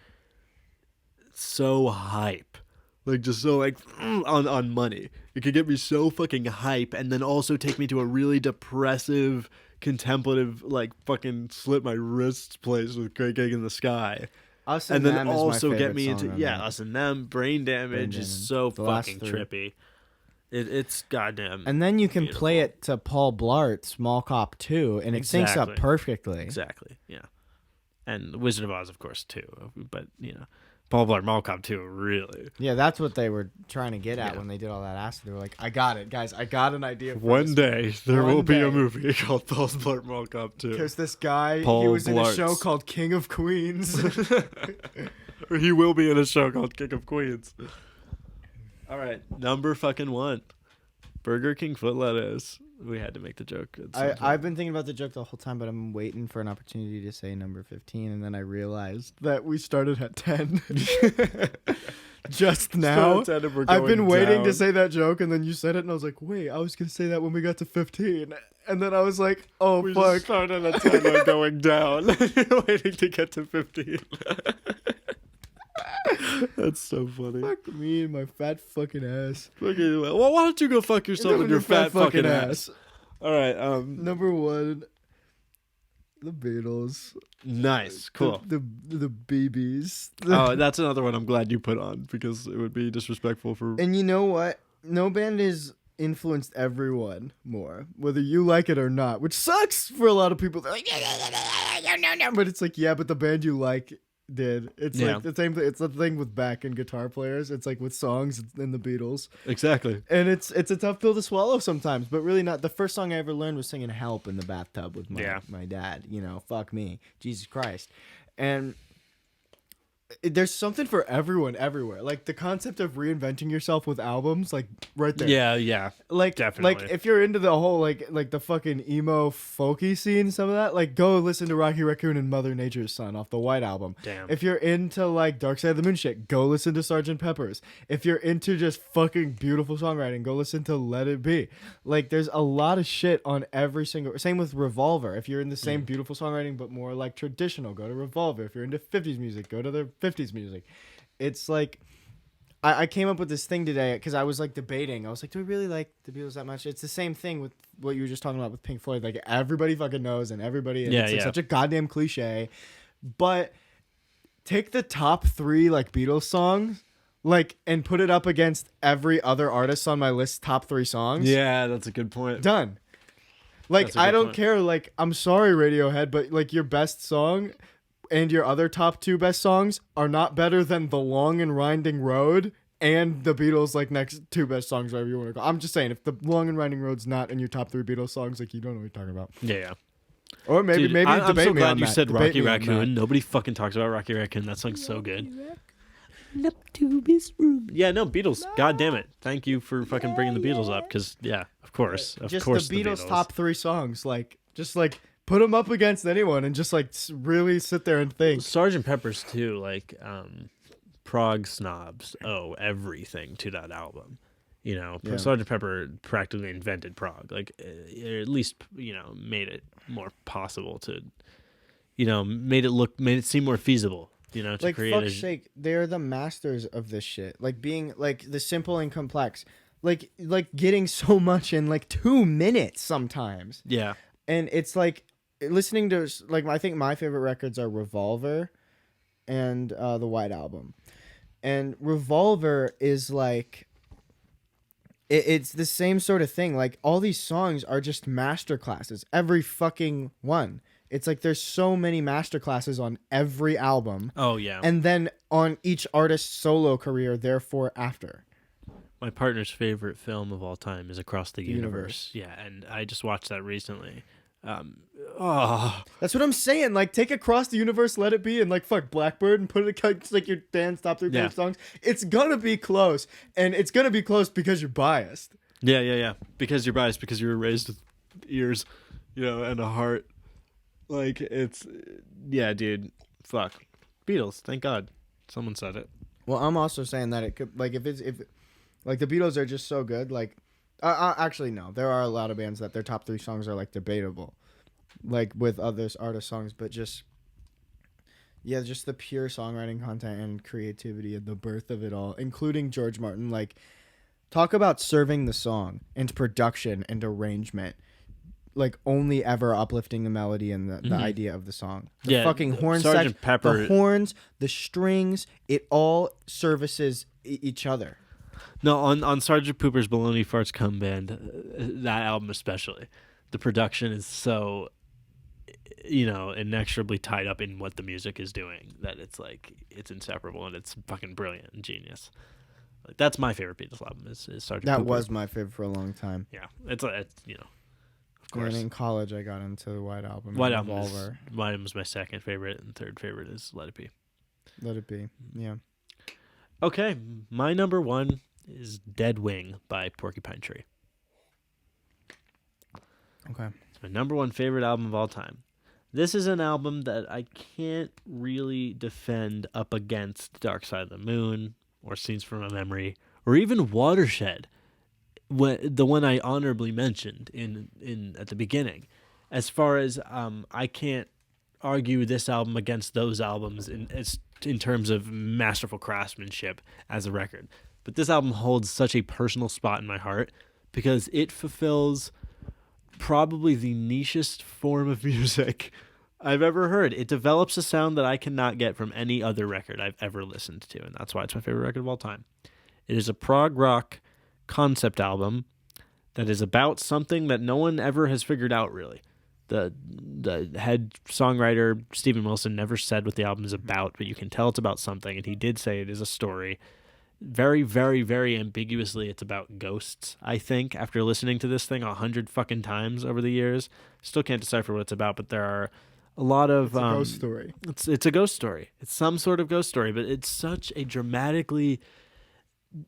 so hype. On money. It could get me so fucking hype and then also take me to a really depressive, contemplative, fucking slit my wrists place with Great Gig in the Sky. Us and Them also get me into Us and Them. Brain Damage is so fucking trippy. It's goddamn. And then you can beautiful. play it to Paul Blart's Mall Cop 2 and it syncs up perfectly. Exactly. Yeah. And Wizard of Oz, of course, too. But, Paul Blart Mall Cop 2, really. Yeah, that's what they were trying to get at when they did all that acid. They were like, I got it, guys. I got an idea for One day, there will be a day. movie called Paul Blart Mall Cop 2. Because this guy, Paul he was in a Blart's. show called King of Queens. Or he will be in a show called King of Queens. All right, number fucking 1. Burger King foot lettuce. We had to make the joke. I've been thinking about the joke the whole time, but I'm waiting for an opportunity to say number 15, and then I realized that we started at 10. Just now. I've been waiting to say that joke, and then you said it, and I was like, wait, I was going to say that when we got to 15. And then I was like, oh, we fuck. Just started at 10 and going down. Waiting to get to 15. That's so funny. Fuck me and my fat fucking ass. Well, why don't you go fuck yourself with your fat fucking ass? All right. Number 1, the Beatles. Nice. Cool. The BBs. Oh, that's another one I'm glad you put on because it would be disrespectful for. And you know what? No band has influenced everyone more, whether you like it or not, which sucks for a lot of people. They're like, no. But it's like, yeah, but the band you like did. It's like the same thing. It's the thing with back and guitar players. It's like with songs in the Beatles. Exactly. And it's a tough pill to swallow sometimes, but really not. The first song I ever learned was singing Help in the bathtub with my dad. Fuck me. Jesus Christ. And there's something for everyone everywhere. Like the concept of reinventing yourself with albums, right there. Yeah. Definitely. If you're into the whole like the fucking emo folky scene, some of that, go listen to Rocky Raccoon and Mother Nature's Son off the White Album. Damn. If you're into Dark Side of the Moon shit, go listen to Sgt. Pepper's. If you're into just fucking beautiful songwriting, go listen to Let It Be. There's a lot of shit on every single. Same with Revolver. If you're in the same beautiful songwriting but more traditional, go to Revolver. If you're into 50s music, go to the 50s music. It's I came up with this thing today because I was debating. I was like, do we really like the Beatles that much? It's the same thing with what you were just talking about with Pink Floyd. Everybody fucking knows and everybody. It's such a goddamn cliche. But take the top 3 Beatles songs and put it up against every other artist on my list top 3 songs. Yeah, that's a good point. Done. I don't care. I'm sorry, Radiohead, but your best song and your other top 2 best songs are not better than The Long and Winding Road and the Beatles next 2 best songs, whatever you want to go. I'm just saying, if The Long and Winding Road's not in your top 3 Beatles songs, you don't know what you're talking about. Yeah. Or maybe Dude, maybe I'm debate so me glad on you that. said Debate Rocky me on Raccoon. that. Nobody fucking talks about Rocky Raccoon. That song's so good. Up to this room. Yeah, no, Beatles. God damn it. Thank you for fucking bringing the Beatles up because, of course. Of just course the Beatles top 3 songs. Put them up against anyone and just really sit there and think. Sgt. Pepper's too, prog snobs owe everything to that album. Sgt. Pepper practically invented prog. Or at least, made it more possible to, made it seem more feasible. To create fuck's sake, they're the masters of this shit. Being the simple and complex. Getting so much in 2 minutes sometimes. Yeah. And it's listening to I think my favorite records are Revolver and the White Album. And Revolver is like it's the same sort of thing. Like all these songs are just masterclasses. Every fucking one. It's like there's so many masterclasses on every album. Oh yeah. And then on each artist's solo career, therefore after. My partner's favorite film of all time is Across the Universe. Universe. Yeah, and I just watched that recently. Oh, That's what I'm saying. Like, take Across the Universe, Let It Be, and like fuck Blackbird, and put it against like your Dan's top 3 favorite songs. It's gonna be close, and it's gonna be close because you're biased. yeah. Because you're biased, because you were raised with ears, and a heart. Like it's, yeah, dude. Fuck, Beatles. Thank God, someone said it. Well, I'm also saying that it could like if like the Beatles are just so good. Like, actually no, there are a lot of bands that their top 3 songs are like debatable. Like with other artist songs, but just the pure songwriting content and creativity and the birth of it all, including George Martin. Like, talk about serving the song and production and arrangement, like only ever uplifting the melody and the idea of the song. The fucking horn Sgt. Pepper. the horns, the strings, it all services each other. No, on Sgt. Pooper's Baloney Farts Come Band, that album especially, the production is so, inexorably tied up in what the music is doing that it's like, it's inseparable and it's fucking brilliant and genius. Like, that's my favorite Beatles album is Sgt. Pooper. That was my favorite for a long time. Yeah, it's of course. And in college, I got into the White Album. White and Album Revolver. White Album is my second favorite, and third favorite is Let It Be. Let It Be. Yeah. Okay, my number 1 is Dead Wing by Porcupine Tree. Okay. It's my number 1 favorite album of all time. This is an album that I can't really defend up against Dark Side of the Moon or Scenes from a Memory or even Watershed, the one I honorably mentioned in at the beginning. As far as I can't argue this album against those albums in terms of masterful craftsmanship as a record. But this album holds such a personal spot in my heart because it fulfills probably the nichest form of music I've ever heard. It develops a sound that I cannot get from any other record I've ever listened to, and that's why it's my favorite record of all time. It is a prog rock concept album that is about something that no one ever has figured out, really. The head songwriter, Stephen Wilson, never said what the album is about, but you can tell it's about something, and he did say it is a story. Very, very, very ambiguously, it's about ghosts, I think, after listening to this thing 100 fucking times over the years. Still can't decipher what it's about, but there are a lot of... It's a ghost story. It's a ghost story. It's some sort of ghost story, but it's such a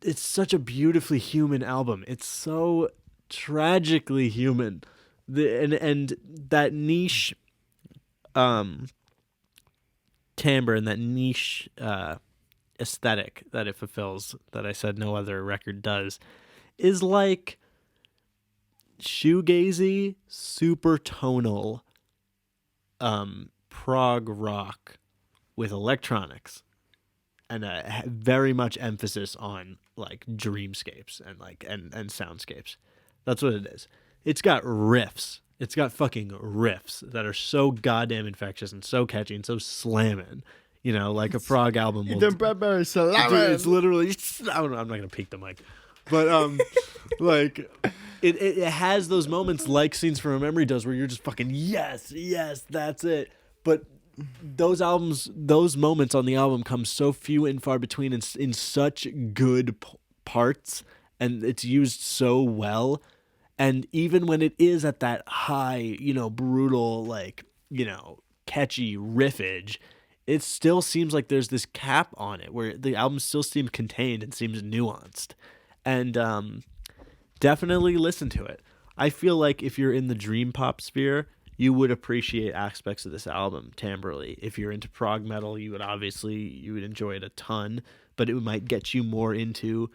it's such a beautifully human album. It's so tragically human. And that niche timbre and that niche aesthetic that it fulfills, that I said no other record does, is like shoegazy, super tonal prog rock with electronics and a very much emphasis on like dreamscapes and and soundscapes. That's what it is. It's got riffs. It's got fucking riffs that are so goddamn infectious and so catchy and so slamming. Like a prog album will. The Bradbury Dude, it's literally. I'm not gonna peek the mic, but like it has those moments like Scenes from a Memory does, where you're just fucking yes, that's it. But those moments on the album come so few and far between, in such good parts, and it's used so well. And even when it is at that high, brutal, catchy riffage, it still seems like there's this cap on it where the album still seems contained and seems nuanced. And definitely listen to it. I feel like if you're in the dream pop sphere, you would appreciate aspects of this album timbrally. If you're into prog metal, you would enjoy it a ton, but it might get you more into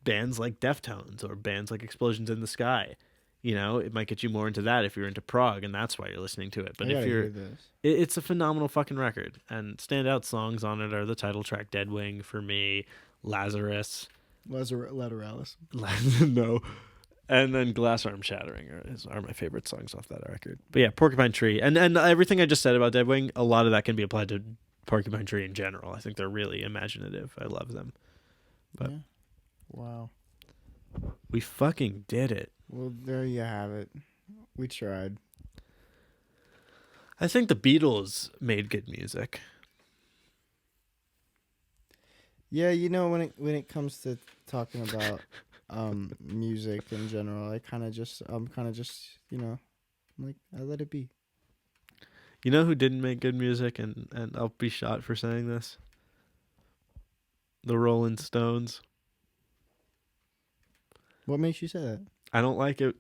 bands like Deftones or bands like Explosions in the Sky. It might get you more into that if you're into prog, and that's why you're listening to it. But if you're, it's a phenomenal fucking record, and standout songs on it are the title track "Dead Wing" for me, Lazarus, Lateralis. no, and then Glass Arm Shattering are my favorite songs off that record. But yeah, Porcupine Tree, and everything I just said about Dead Wing, a lot of that can be applied to Porcupine Tree in general. I think they're really imaginative. I love them. But Yeah. Wow. we fucking did it. Well, there you have it. We tried. I think the Beatles made good music. Yeah, you know, when it comes to talking about music in general, I'm kind of just you know, I'm like, I let it be. You know who didn't make good music, and I'll be shot for saying this? The Rolling Stones. What makes you say that? I don't like it.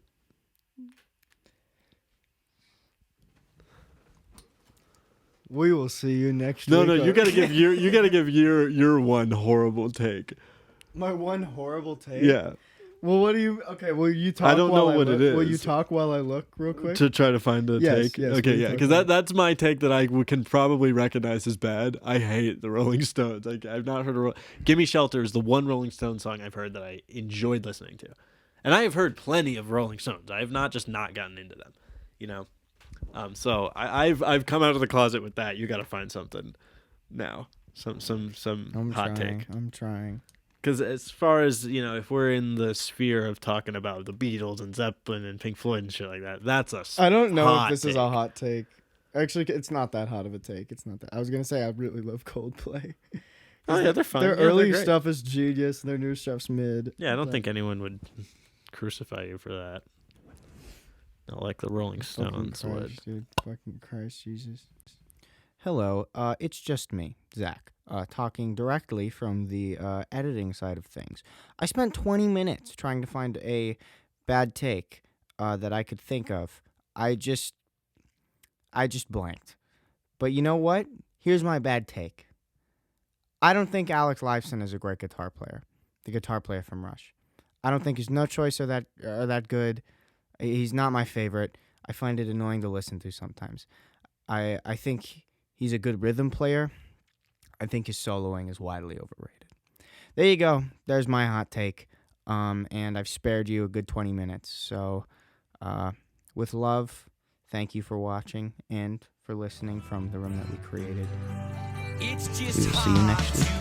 We will see you next No, week. no, you gotta give your one horrible take. My one horrible take. Yeah, Well, what do you? Okay, will you talk? I don't know what look? it Will you is. talk while I look real quick? to try to find a Yes, take. yes, Okay, we yeah, talk because about it. that's my take that I can probably recognize as bad. I hate the Rolling Stones. I've not heard "Gimme Shelter" is the one Rolling Stones song I've heard that I enjoyed listening to, and I have heard plenty of Rolling Stones. I have not just not gotten into them, you know. So I've come out of the closet with that. You got to find something now, some I'm hot trying. take. I'm trying. Because as far as, you know, if we're in the sphere of talking about the Beatles and Zeppelin and Pink Floyd and shit like that, that's a I don't know if hot this is take. a hot take. Actually, it's not that hot of a take. It's not that. I was gonna say I really love Coldplay. Oh yeah, they're fun. Their Yeah, they're early great. stuff is genius. Their new stuff's mid. Yeah, I don't but- think anyone would crucify you for that. Not like the Rolling Fucking Stones would. Christ, dude. Fucking Christ, Jesus. Hello, it's just me, Zach, talking directly from the editing side of things. I spent 20 minutes trying to find a bad take that I could think of. I just blanked. But you know what? Here's my bad take. I don't think Alex Lifeson is a great guitar player. The guitar player from Rush. I don't think his No Choice are that good. He's not my favorite. I find it annoying to listen to sometimes. I think he's a good rhythm player. I think his soloing is widely overrated. There you go. There's my hot take. And I've spared you a good 20 minutes. So, with love, thank you for watching and for listening from the room that we created. It's just We will see you next week.